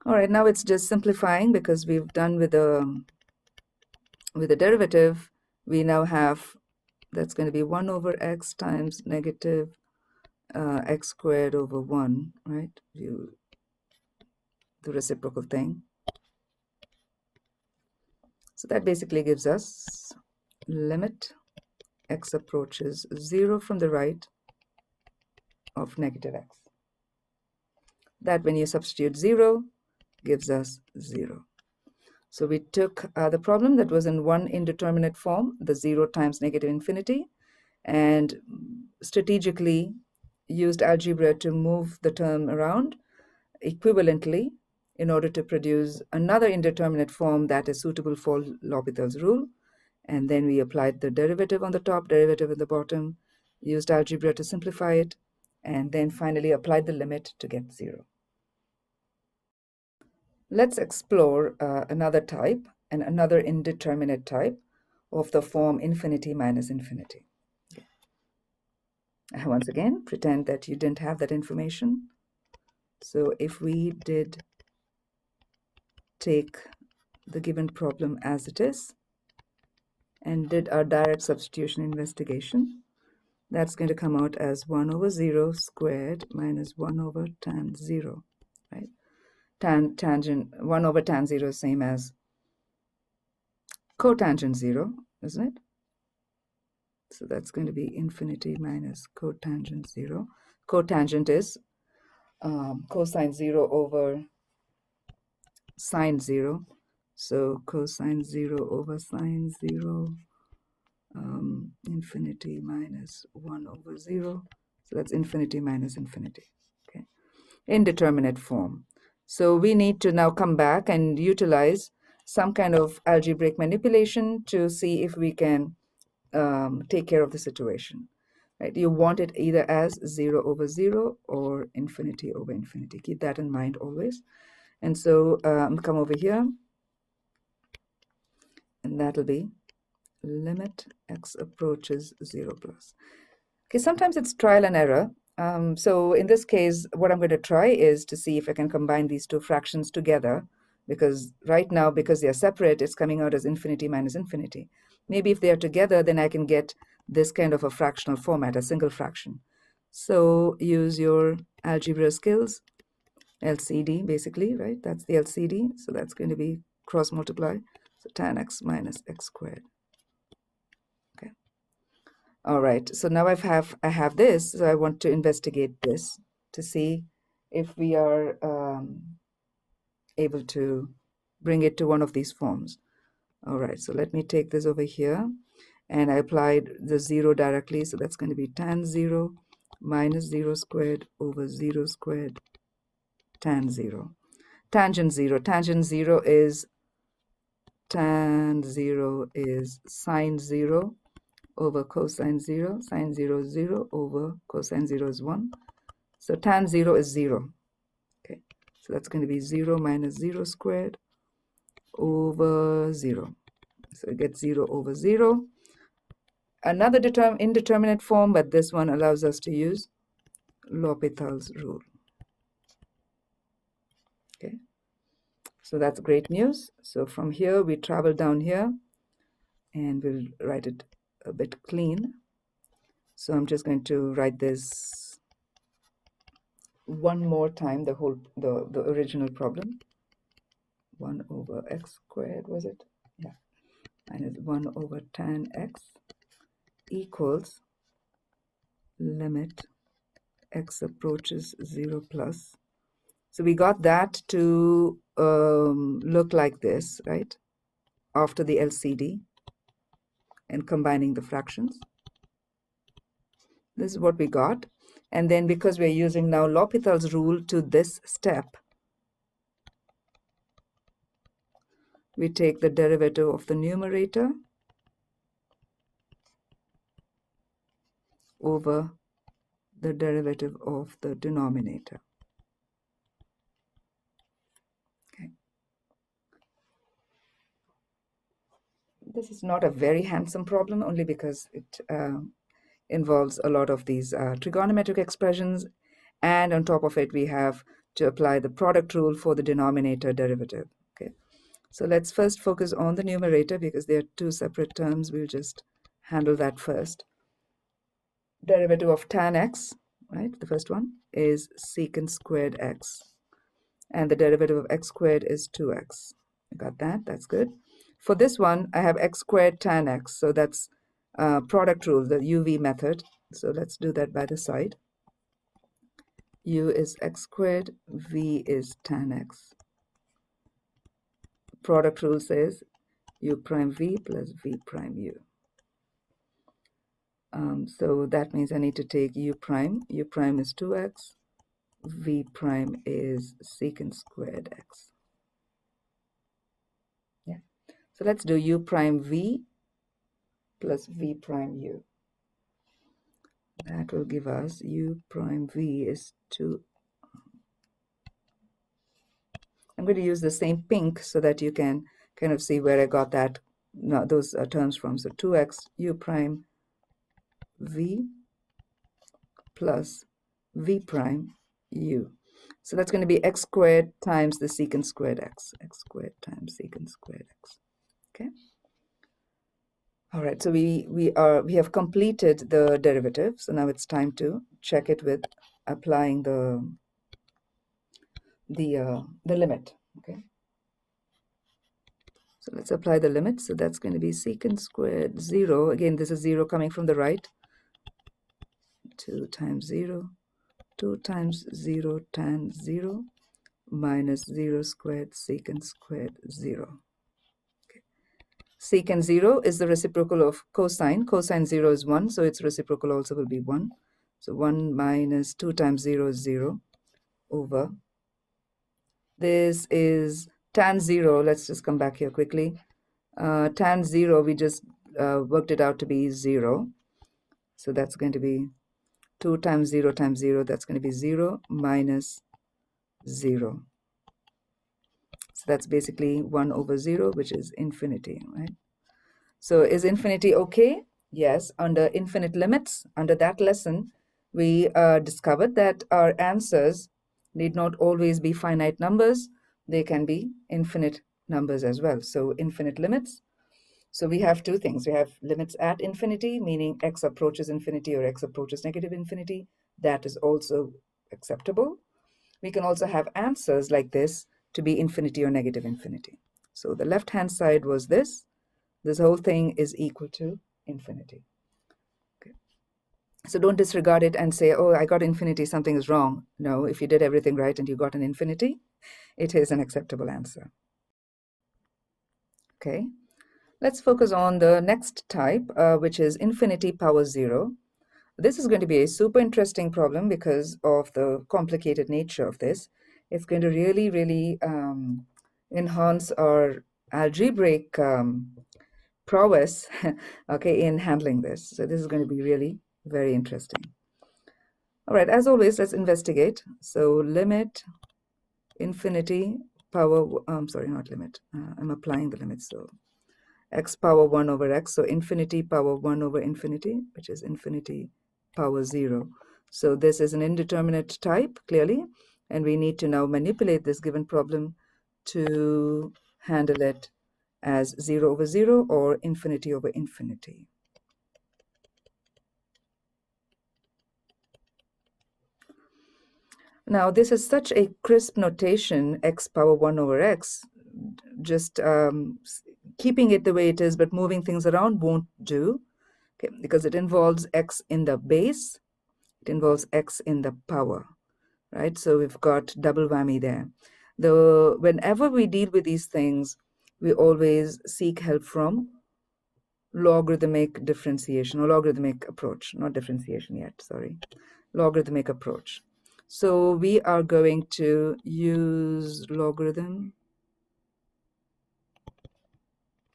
All right, now it's just simplifying because we've done with the derivative. We now have, that's going to be 1 over x times negative x squared over 1, right? The reciprocal thing. So that basically gives us limit x approaches 0 from the right of -x. That, when you substitute 0, gives us 0. So we took the problem that was in one indeterminate form, the 0 times -infinity, and strategically used algebra to move the term around equivalently in order to produce another indeterminate form that is suitable for L'Hopital's rule. And then we applied the derivative on the top, derivative on the bottom, used algebra to simplify it, and then finally applied the limit to get 0. Let's explore another type and another indeterminate type of the form infinity minus infinity. Once again, pretend that you didn't have that information. So if we did take the given problem as it is and did our direct substitution investigation, that's going to come out as 1 over 0 squared minus 1 over tan 0, right? Tangent 1 over tan 0 is same as cotangent 0, isn't it? So that's going to be infinity minus cotangent 0. Cotangent is cosine 0 over sine 0. So cosine 0 over sine 0, infinity minus 1 over 0. So that's infinity minus infinity. Okay, indeterminate form. So we need to now come back and utilize some kind of algebraic manipulation to see if we can take care of the situation. Right? You want it either as 0 over 0 or infinity over infinity. Keep that in mind always. And so come over here, and that'll be limit x approaches 0 plus. Okay, sometimes it's trial and error. So in this case, what I'm going to try is to see if I can combine these two fractions together, because right now, because they're separate, it's coming out as infinity minus infinity. Maybe if they're together, then I can get this kind of a fractional format, a single fraction. So use your algebra skills, LCD basically, right? That's the LCD. So that's going to be cross multiply. So tan x minus x squared. Okay. All right. So now I have this. So I want to investigate this to see if we are able to bring it to one of these forms. All right. So let me take this over here, and I applied the 0 directly. So that's going to be tan 0 minus 0 squared over 0 squared tan 0. Tangent 0. Tangent 0 is tan 0 is sine 0 over cosine 0. Sine 0 is 0 over cosine 0 is 1. So tan 0 is 0. Okay, so that's going to be 0 minus 0 squared over 0. So it gets 0 over 0. Another indeterminate form, but this one allows us to use L'Hopital's rule. Okay, so that's great news. So from here, we travel down here, and we'll write it a bit clean. So I'm just going to write this one more time, the original problem. 1 over x squared, was it? Yeah. And it's 1 over tan x equals limit x approaches 0 plus. So we got that to look like this, right? after the LCD and combining the fractions. This is what we got. And then because we're using now L'Hopital's rule to this step, we take the derivative of the numerator over the derivative of the denominator. Okay. This is not a very handsome problem, only because it involves a lot of these trigonometric expressions, and on top of it we have to apply the product rule for the denominator derivative. Okay, so let's first focus on the numerator because they are two separate terms. We'll just handle that first. Derivative of tan x, right, the first one, is secant squared x, and the derivative of x squared is 2x. You got that? That's good. For this one, I have x squared tan x, so that's product rule, the UV method. So let's do that by the side. U is x squared, V is tan x. Product rule says U prime V plus V prime U. So that means I need to take U prime. U prime is 2x. V prime is secant squared x. Yeah. So let's do U prime V plus V prime U. That will give us U prime V is 2. I'm going to use the same pink so that you can kind of see where I got that, those terms from. So 2x U prime V plus V prime U. So that's going to be x squared times the secant squared x. X squared times secant squared x. Okay. All right, so we have completed the derivative. So now it's time to check it with applying the limit. Okay. So let's apply the limit. So that's going to be secant squared 0. Again, this is 0 coming from the right. 2 times 0. 2 times 0 tan 0 minus 0 squared secant squared 0. Okay. Secant 0 is the reciprocal of cosine. Cosine 0 is 1, so its reciprocal also will be 1. So 1 minus 2 times 0 is 0 over. This is tan 0. Let's just come back here quickly. Tan 0, we just worked it out to be 0. So that's going to be 2 times 0 times 0. That's going to be 0 minus 0. So that's basically 1 over 0, which is infinity, right? So is infinity okay? Yes. Under infinite limits, under that lesson, we discovered that our answers need not always be finite numbers. They can be infinite numbers as well. So infinite limits. So we have two things. We have limits at infinity, meaning x approaches infinity or x approaches negative infinity. That is also acceptable. We can also have answers like this to be infinity or negative infinity. So the left-hand side was this. This whole thing is equal to infinity. Okay. So don't disregard it and say, oh, I got infinity, something is wrong. No, if you did everything right and you got an infinity, it is an acceptable answer. Okay. Let's focus on the next type, which is infinity power 0. This is going to be a super interesting problem because of the complicated nature of this. It's going to really, really enhance our algebraic prowess, okay, in handling this. So this is going to be really very interesting. All right, as always, let's investigate. So limit infinity power, sorry, not limit. I'm applying the limit. So x power 1 over x, so infinity power 1 over infinity, which is infinity power 0. So this is an indeterminate type, clearly, and we need to now manipulate this given problem to handle it as 0 over 0 or infinity over infinity. Now, this is such a crisp notation, x power 1 over x. Just keeping it the way it is, but moving things around won't do, okay, because it involves x in the base, it involves x in the power, right? So we've got double whammy there. Whenever we deal with these things, we always seek help from logarithmic differentiation or logarithmic approach, not differentiation yet, sorry, logarithmic approach. So we are going to use logarithm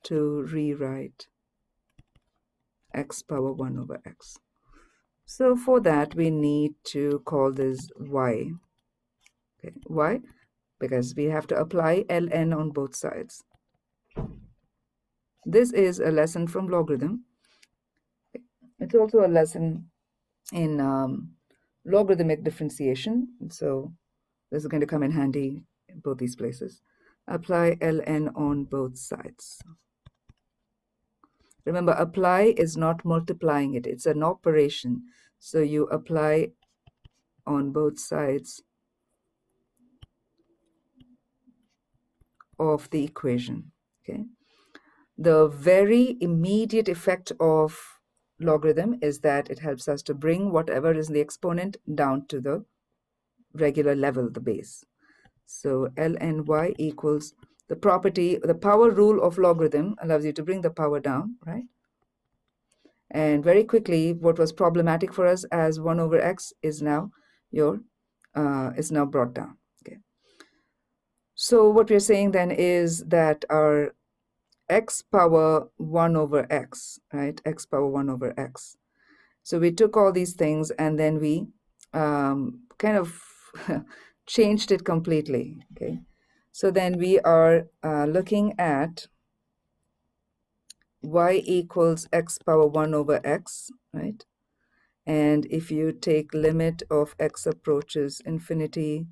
to rewrite x power 1 over x. So for that, we need to call this y. Okay, why? Because we have to apply ln on both sides. This is a lesson from logarithm. It's also a lesson in logarithmic differentiation. So this is going to come in handy in both these places. Apply ln on both sides. Remember, apply is not multiplying it. It's an operation. So you apply on both sides of the equation. Okay. The very immediate effect of logarithm is that it helps us to bring whatever is in the exponent down to the regular level, the base. So ln y equals the property, the power rule of logarithm allows you to bring the power down, right? And very quickly, what was problematic for us as 1 over x is now brought down. Okay. So what we're saying then is that our x power 1 over x, right? X power 1 over x. So we took all these things and then we kind of changed it completely. Okay. So then we are looking at y equals x power 1 over x, right? And if you take limit of x approaches infinity,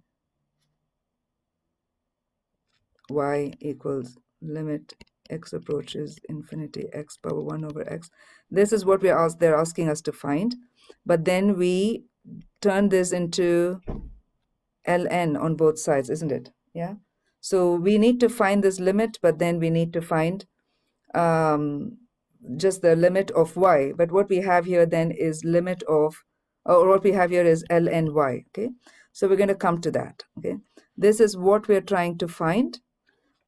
y equals limit x approaches infinity x power 1 over x. This is what they're asking us to find. But then we turn this into ln on both sides, isn't it? Yeah. So we need to find this limit, but then we need to find just the limit of y. But what we have here then is limit of, or what we have here is ln y. Okay. So we're going to come to that. Okay. This is what we're trying to find.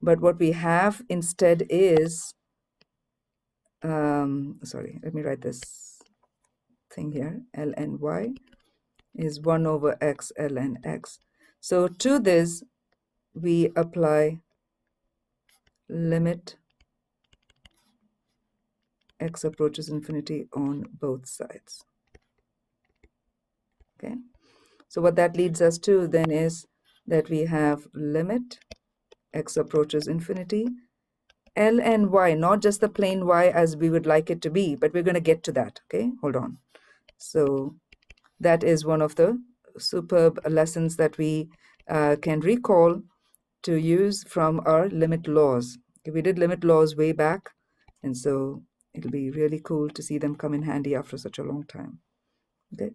But what we have instead is, sorry, let me write this thing here. ln y is 1 over x ln x. So to this, we apply limit x approaches infinity on both sides. Okay. So what that leads us to then is that we have limit x approaches infinity ln y, not just the plain y as we would like it to be, but we're going to get to that. Okay, hold on. So that is one of the superb lessons that we can recall to use from our limit laws. Okay, we did limit laws way back, and so it'll be really cool to see them come in handy after such a long time. Okay,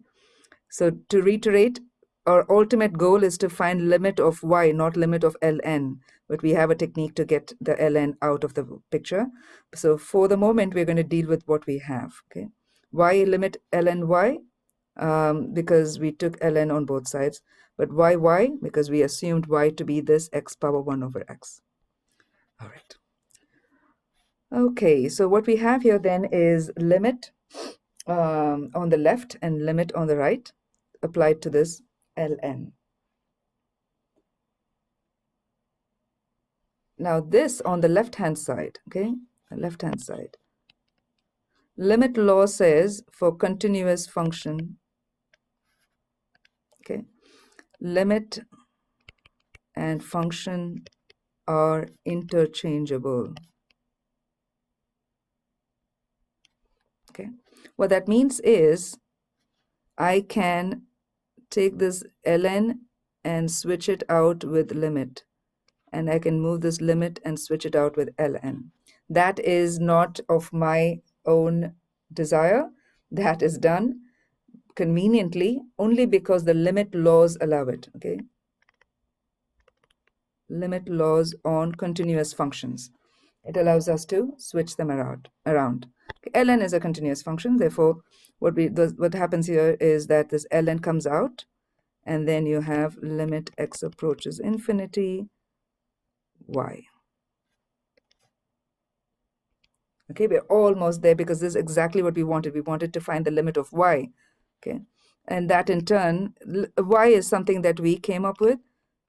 so to reiterate, our ultimate goal is to find limit of y, not limit of ln, but we have a technique to get the ln out of the picture. So for the moment, we're going to deal with what we have. Okay, y limit ln y, because we took ln on both sides, but y because we assumed y to be this x power 1 over x. All right. Okay, so what we have here then is limit on the left and limit on the right applied to this ln. Now this on the left-hand side, okay, the left-hand side. Limit law says for continuous function, okay, limit and function are interchangeable. Okay, what that means is I can take this ln and switch it out with limit, and I can move this limit and switch it out with ln. That is not of my own desire. That is done conveniently only because the limit laws allow it. Okay, limit laws on continuous functions. It allows us to switch them around. Okay, ln is a continuous function. Therefore, what happens here is that this ln comes out, and then you have limit x approaches infinity y. Okay, we're almost there because this is exactly what we wanted. We wanted to find the limit of y. Okay, and that in turn, y is something that we came up with.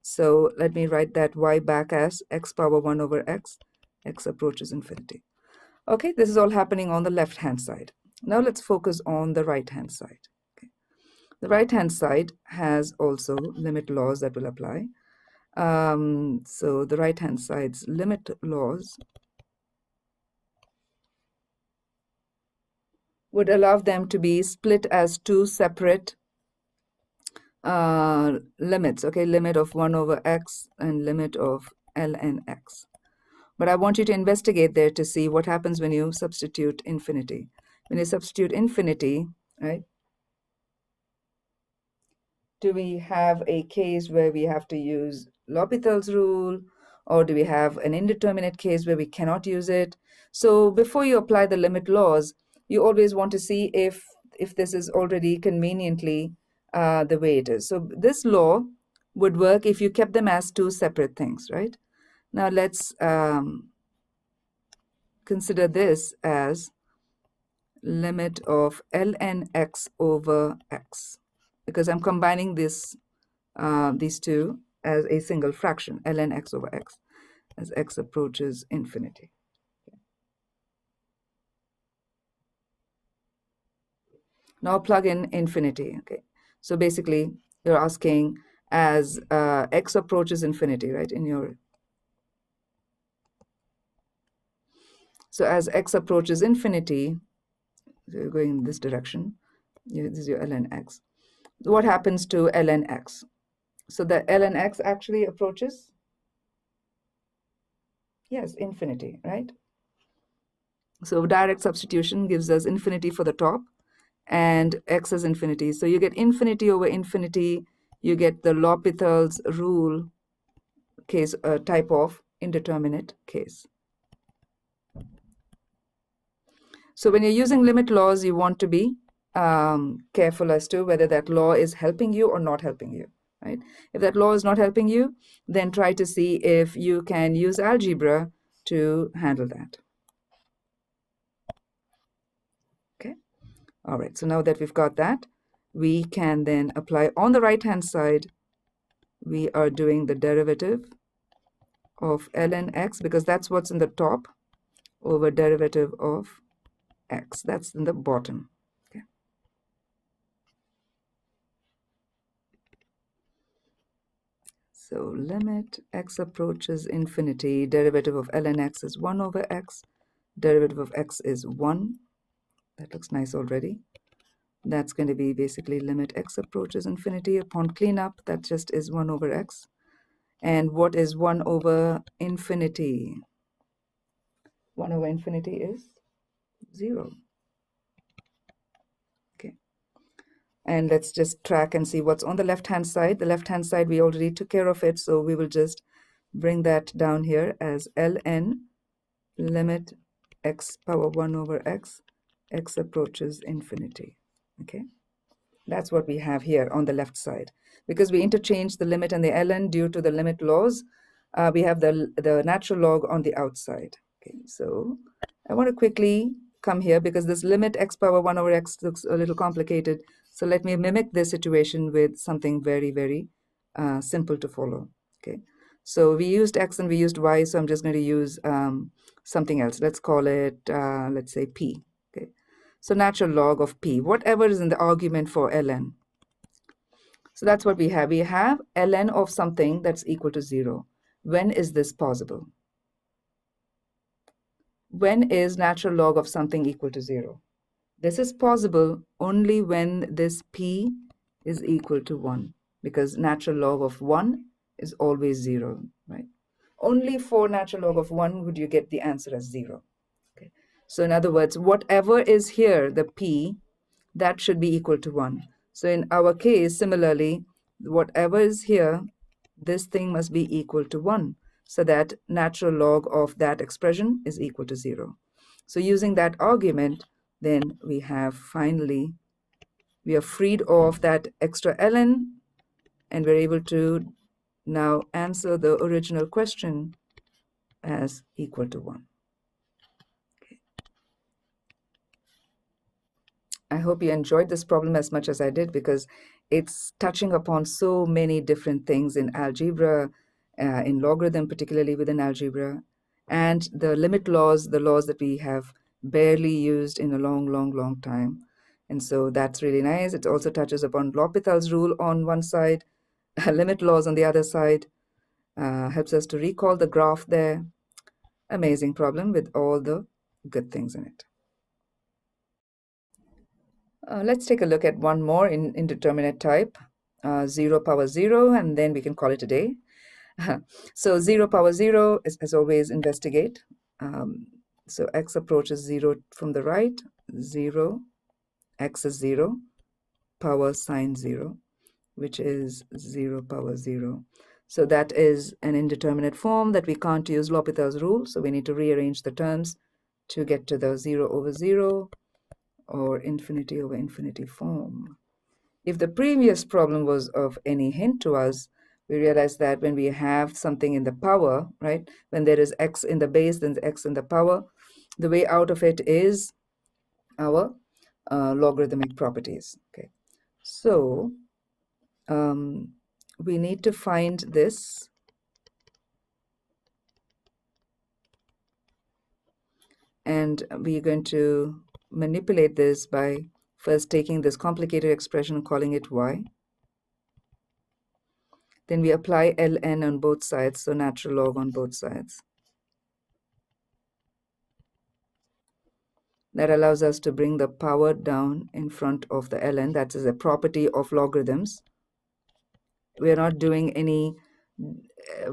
So let me write that y back as x power 1 over x. X approaches infinity. Okay, this is all happening on the left-hand side. Now let's focus on the right-hand side. Okay. The right-hand side has also limit laws that will apply. So the right-hand side's limit laws would allow them to be split as two separate limits, okay, limit of 1 over x and limit of ln x. But I want you to investigate there to see what happens when you substitute infinity. When you substitute infinity, right, do we have a case where we have to use L'Hopital's rule, or do we have an indeterminate case where we cannot use it? So before you apply the limit laws, you always want to see if this is already conveniently the way it is. So this law would work if you kept them as two separate things, right? Now let's consider this as limit of ln x over x, because I'm combining these two as a single fraction, ln x over x, as x approaches infinity. Now plug in infinity. Okay, so basically you're asking as x approaches infinity, right? So as x approaches infinity, so you're going in this direction. This is your ln x. What happens to ln x? So the ln x actually approaches, yes, infinity, right? So direct substitution gives us infinity for the top and x is infinity. So you get infinity over infinity. You get the L'Hopital's rule case, type of indeterminate case. So when you're using limit laws, you want to be careful as to whether that law is helping you or not helping you, right? If that law is not helping you, then try to see if you can use algebra to handle that. Okay. All right. So now that we've got that, we can then apply on the right-hand side. We are doing the derivative of ln x because that's what's in the top over derivative of x. That's in the bottom. Okay. So limit x approaches infinity, derivative of ln x is 1 over x, derivative of x is 1. That looks nice already. That's going to be basically limit x approaches infinity. Upon cleanup, that just is 1 over x. And what is 1 over infinity? 1 over infinity is 0. Okay. And let's just track and see what's on the left-hand side. The left-hand side, we already took care of it, so we will just bring that down here as ln limit x power 1 over x, x approaches infinity. Okay. That's what we have here on the left side. Because we interchanged the limit and the ln due to the limit laws, we have the natural log on the outside. Okay, so I want to quickly come here because this limit x power 1 over x looks a little complicated. So let me mimic this situation with something very, very simple to follow. Okay, so we used x and we used y, so I'm just going to use something else. Let's call it, let's say p. Okay, so natural log of p, whatever is in the argument for ln. So that's what we have. We have ln of something that's equal to 0. When is this possible? When is natural log of something equal to 0? This is possible only when this p is equal to 1, because natural log of 1 is always 0, right? Only for natural log of 1 would you get the answer as 0. Okay. So in other words, whatever is here, the p, that should be equal to 1. So in our case, similarly, whatever is here, this thing must be equal to 1, so that natural log of that expression is equal to 0. So using that argument, then we have finally, we are freed of that extra ln, and we're able to now answer the original question as equal to 1. Okay. I hope you enjoyed this problem as much as I did, because it's touching upon so many different things in algebra, in logarithm, particularly within algebra, and the limit laws, the laws that we have barely used in a long, long, long time. And so that's really nice. It also touches upon L'Hopital's rule on one side, limit laws on the other side, helps us to recall the graph there. Amazing problem with all the good things in it. Let's take a look at one more in indeterminate type, 0 power 0, and then we can call it a day. So 0 power 0 is, as always, investigate. So x approaches 0 from the right, 0, x is 0, power sine 0, which is 0 power 0. So that is an indeterminate form that we can't use L'Hopital's rule, so we need to rearrange the terms to get to the 0 over 0 or infinity over infinity form. If the previous problem was of any hint to us, we realize that when we have something in the power, right, when there is x in the base, then x in the power, the way out of it is our logarithmic properties. Okay, so we need to find this, and we're going to manipulate this by first taking this complicated expression and calling it y. Then we apply ln on both sides, so natural log on both sides. That allows us to bring the power down in front of the ln. That is a property of logarithms. We are not doing any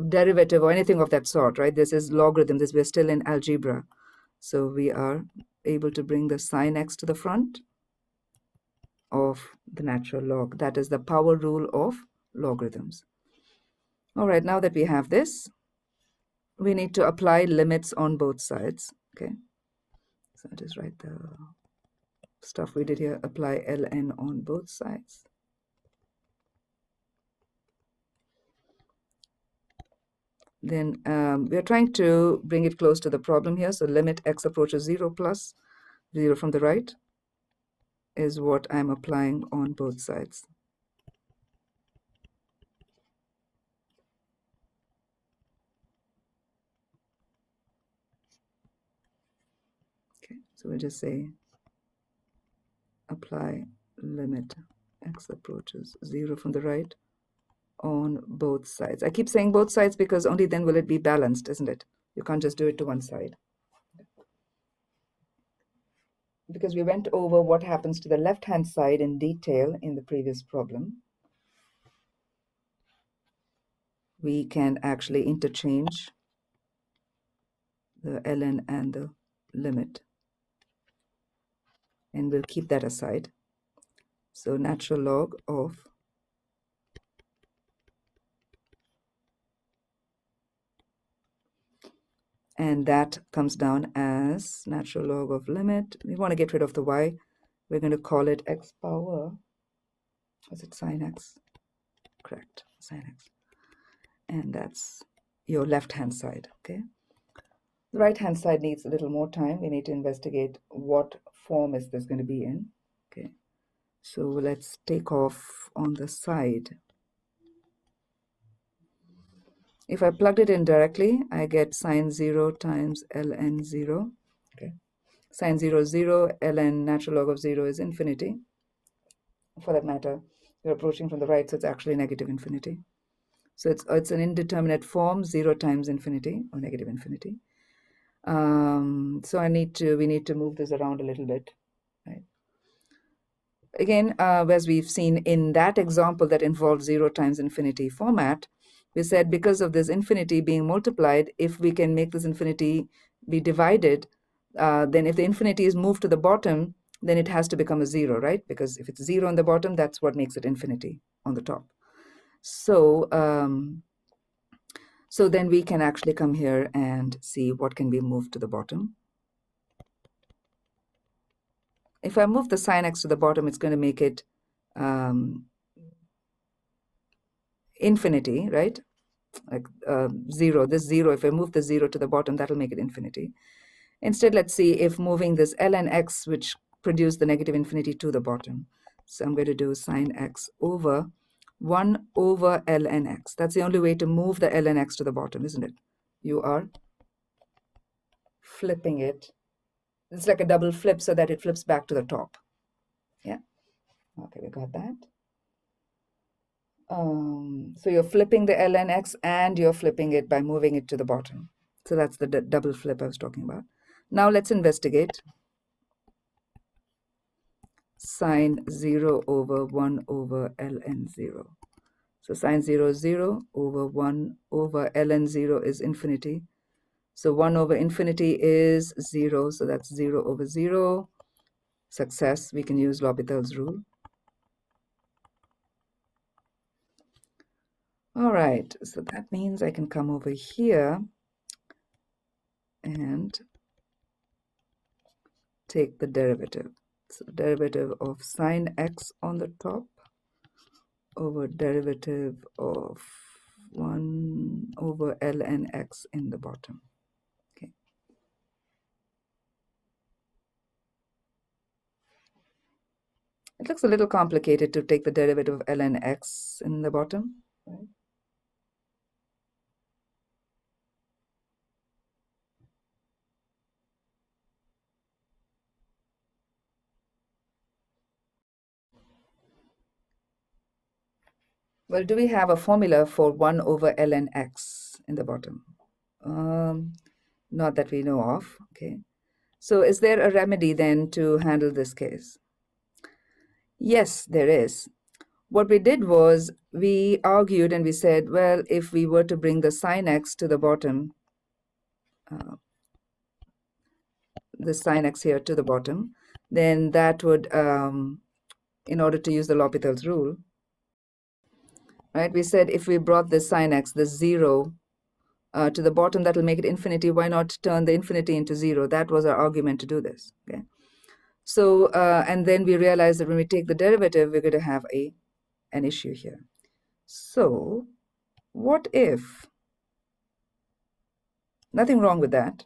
derivative or anything of that sort, right? This is logarithm. We're still in algebra. So we are able to bring the sine x to the front of the natural log. That is the power rule of logarithms. All right, now that we have this, we need to apply limits on both sides. Okay, so I'll just write the stuff we did here. Apply ln on both sides. Then we are trying to bring it close to the problem here. So limit x approaches 0 plus 0 from the right is what I'm applying on both sides. Okay, so we'll just say apply limit x approaches 0 from the right on both sides. I keep saying both sides because only then will it be balanced, isn't it? You can't just do it to one side. Because we went over what happens to the left-hand side in detail in the previous problem, we can actually interchange the ln and the limit, and we'll keep that aside. So natural log of and that comes down as natural log of limit. We want to get rid of the y. We're going to call it x power, was it sine x? Correct, sine x. And that's your left-hand side, okay? The right-hand side needs a little more time. We need to investigate what form is this going to be in, okay? So let's take off on the side. If I plugged it in directly, I get sine 0 times ln 0, okay? Sine 0 is 0, ln natural log of 0 is infinity. For that matter, we're approaching from the right, so it's actually negative infinity. So it's an indeterminate form, 0 times infinity, or negative infinity. So we need to move this around a little bit, right? Again, as we've seen in that example that involved 0 times infinity format, we said because of this infinity being multiplied, if we can make this infinity be divided, then if the infinity is moved to the bottom, then it has to become a 0, right? Because if it's 0 on the bottom, that's what makes it infinity on the top. So, so then we can actually come here and see what can be moved to the bottom. If I move the sine x to the bottom, it's going to make it infinity, right? Like 0, this 0, if I move the 0 to the bottom, that'll make it infinity. Instead, let's see if moving this ln x, which produce the negative infinity to the bottom. So I'm going to do sine x over 1 over ln x. That's the only way to move the ln x to the bottom, isn't it? You are flipping it. It's like a double flip so that it flips back to the top. Yeah. Okay, we got that. So you're flipping the ln x and you're flipping it by moving it to the bottom. So that's the double flip I was talking about. Now let's investigate. Sine 0 over 1 over ln 0. So sine 0 is 0, over 1 over ln 0 is infinity. So 1 over infinity is 0, so that's 0 over 0. Success, we can use L'Hopital's rule. All right, so that means I can come over here and take the derivative. So derivative of sine x on the top over derivative of 1 over ln x in the bottom. Okay. It looks a little complicated to take the derivative of ln x in the bottom, right? Well, do we have a formula for 1 over ln x in the bottom? Not that we know of. Okay. So is there a remedy then to handle this case? Yes, there is. What we did was we argued and we said, well, if we were to bring the sine x to the bottom, the sine x here to the bottom, then that would, in order to use the L'Hopital's rule, right, we said if we brought this sine x, the 0, to the bottom, that will make it infinity. Why not turn the infinity into 0? That was our argument to do this. Okay. So, and then we realized that when we take the derivative, we're going to have an issue here. So, what if, nothing wrong with that.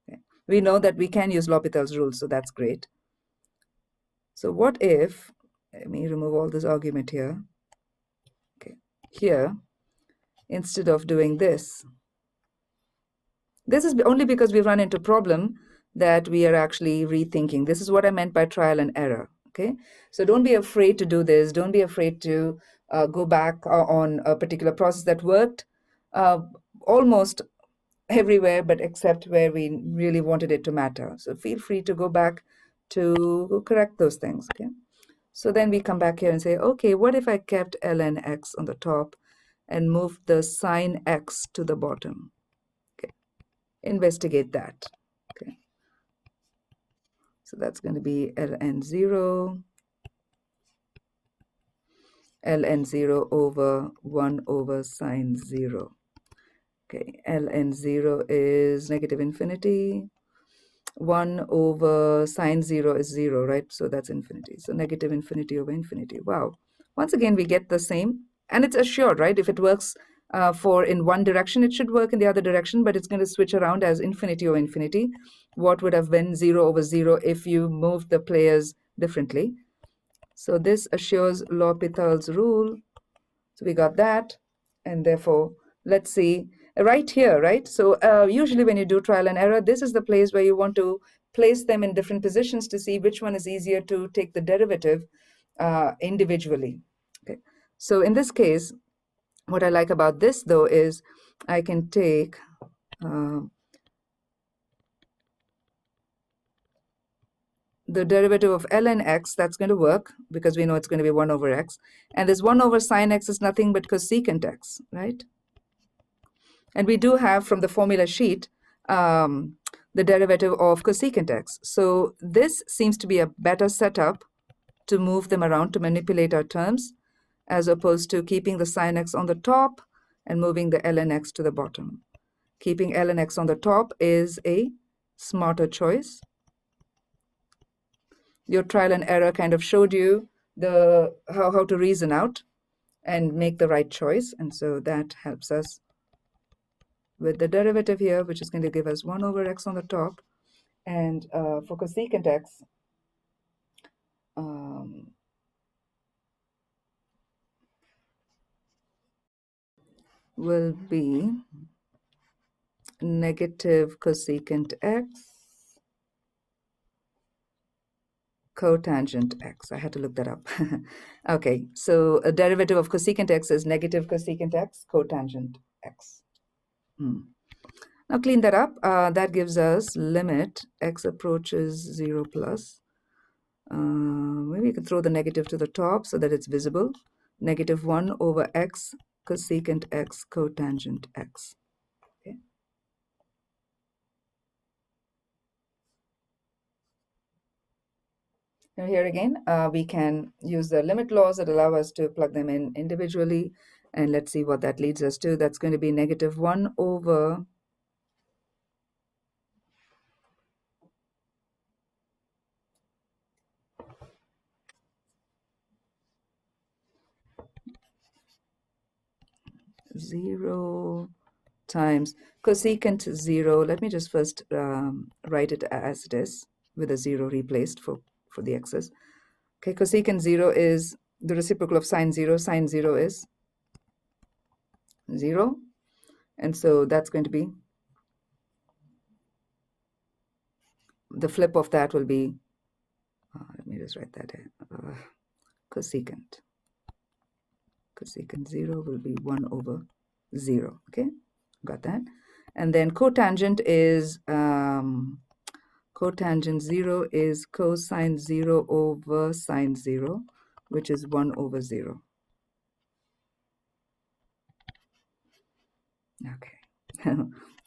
Okay. We know that we can use L'Hopital's rule, so that's great. So what if, let me remove all this argument here. Okay. Here, instead of doing this, this is only because we run into a problem that we are actually rethinking. This is what I meant by trial and error. Okay, so don't be afraid to do this. Don't be afraid to go back on a particular process that worked almost everywhere, but except where we really wanted it to matter. So feel free to go back to correct those things. Okay, so then we come back here and say, okay, what if I kept ln x on the top and moved the sine x to the bottom? Investigate that. Okay, so that's going to be ln 0 over 1 over sine 0. Okay, ln 0 is negative infinity. 1 over sine 0 is 0, right? So that's infinity. So negative infinity over infinity. Wow. Once again, we get the same. And it's assured, right? If it works for in one direction, it should work in the other direction, but it's going to switch around as infinity over infinity. What would have been 0 over 0 if you moved the players differently? So this assures L'Hopital's rule. So we got that. And therefore, let's see right here, right? So usually when you do trial and error, this is the place where you want to place them in different positions to see which one is easier to take the derivative individually. Okay. So in this case, what I like about this, though, is I can take the derivative of ln x. That's going to work because we know it's going to be 1 over x. And this 1 over sine x is nothing but cosecant x, right? And we do have from the formula sheet the derivative of cosecant x. So this seems to be a better setup to move them around, to manipulate our terms, as opposed to keeping the sine x on the top and moving the ln x to the bottom. Keeping ln x on the top is a smarter choice. Your trial and error kind of showed you the how to reason out and make the right choice. And so that helps us with the derivative here, which is going to give us 1 over x on the top. And for cosecant x, will be negative cosecant x cotangent x. I had to look that up. Okay, so a derivative of cosecant x is negative cosecant x cotangent x. Now clean that up. That gives us limit x approaches 0 plus. Maybe you can throw the negative to the top so that it's visible. Negative 1 over x cosecant x cotangent x. Okay. Now here again, we can use the limit laws that allow us to plug them in individually. And let's see what that leads us to. That's going to be negative 1 over zero times cosecant 0. Let me just first write it as it is with a 0 replaced for the x's. Okay, cosecant 0 is the reciprocal of sine 0. Sine 0 is 0. And so that's going to be, the flip of that will be, let me just write that in, cosecant. Cosecant 0 will be 1 over 0. Okay, got that. And then cotangent is, cotangent 0 is cosine 0 over sine 0, which is 1 over 0. Okay.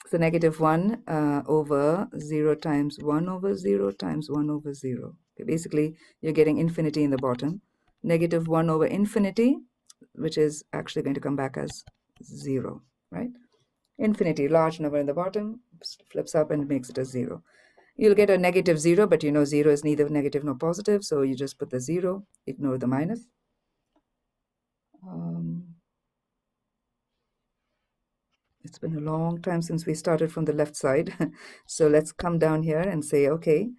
So negative 1 over 0 times 1 over 0 times 1 over 0. Okay, basically, you're getting infinity in the bottom. Negative 1 over infinity, which is actually going to come back as 0, right? Infinity, large number in the bottom, flips up and makes it a 0. You'll get a negative 0, but you know 0 is neither negative nor positive, so you just put the 0, ignore the minus. It's been a long time since we started from the left side. So let's come down here and say, okay,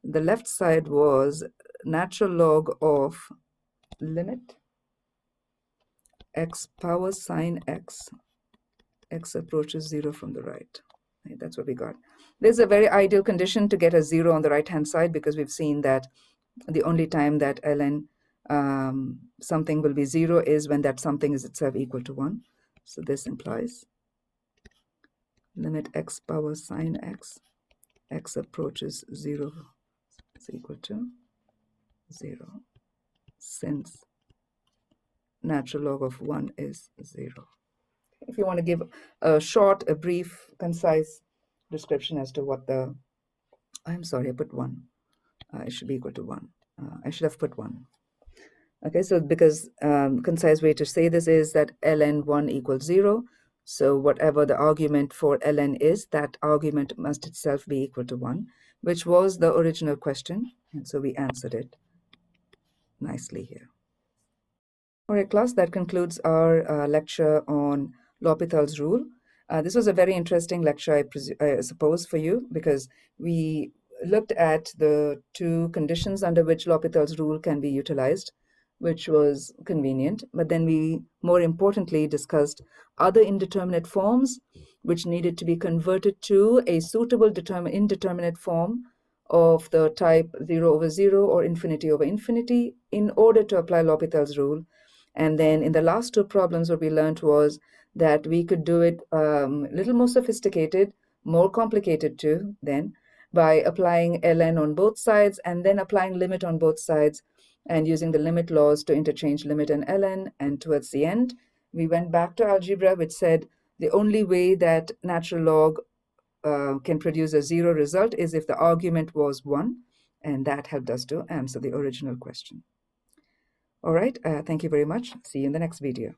the left side was natural log of limit x power sine x. X approaches 0 from the right. Okay, that's what we got. This is a very ideal condition to get a 0 on the right-hand side, because we've seen that the only time that ln something will be 0 is when that something is itself equal to 1. So this implies limit x power sine x, x approaches 0 is equal to 0, since natural log of 1 is 0. If you want to give a short, a brief, concise description as to what the, I'm sorry, I put 1. It should be equal to 1. I should have put 1. Okay, so because concise way to say this is that ln 1 equals 0. So whatever the argument for ln is, that argument must itself be equal to 1, which was the original question. And so we answered it nicely here. All right, class, that concludes our lecture on L'Hopital's rule. This was a very interesting lecture, I suppose, for you, because we looked at the two conditions under which L'Hopital's rule can be utilized, which was convenient. But then we, more importantly, discussed other indeterminate forms which needed to be converted to a suitable indeterminate form of the type 0 over 0 or infinity over infinity in order to apply L'Hopital's rule. And then in the last two problems, what we learned was that we could do it a little more sophisticated, more complicated too, then, by applying ln on both sides and then applying limit on both sides and using the limit laws to interchange limit and ln. And towards the end, we went back to algebra, which said the only way that natural log can produce a 0 result is if the argument was 1, and that helped us to answer the original question. All right, thank you very much. See you in the next video.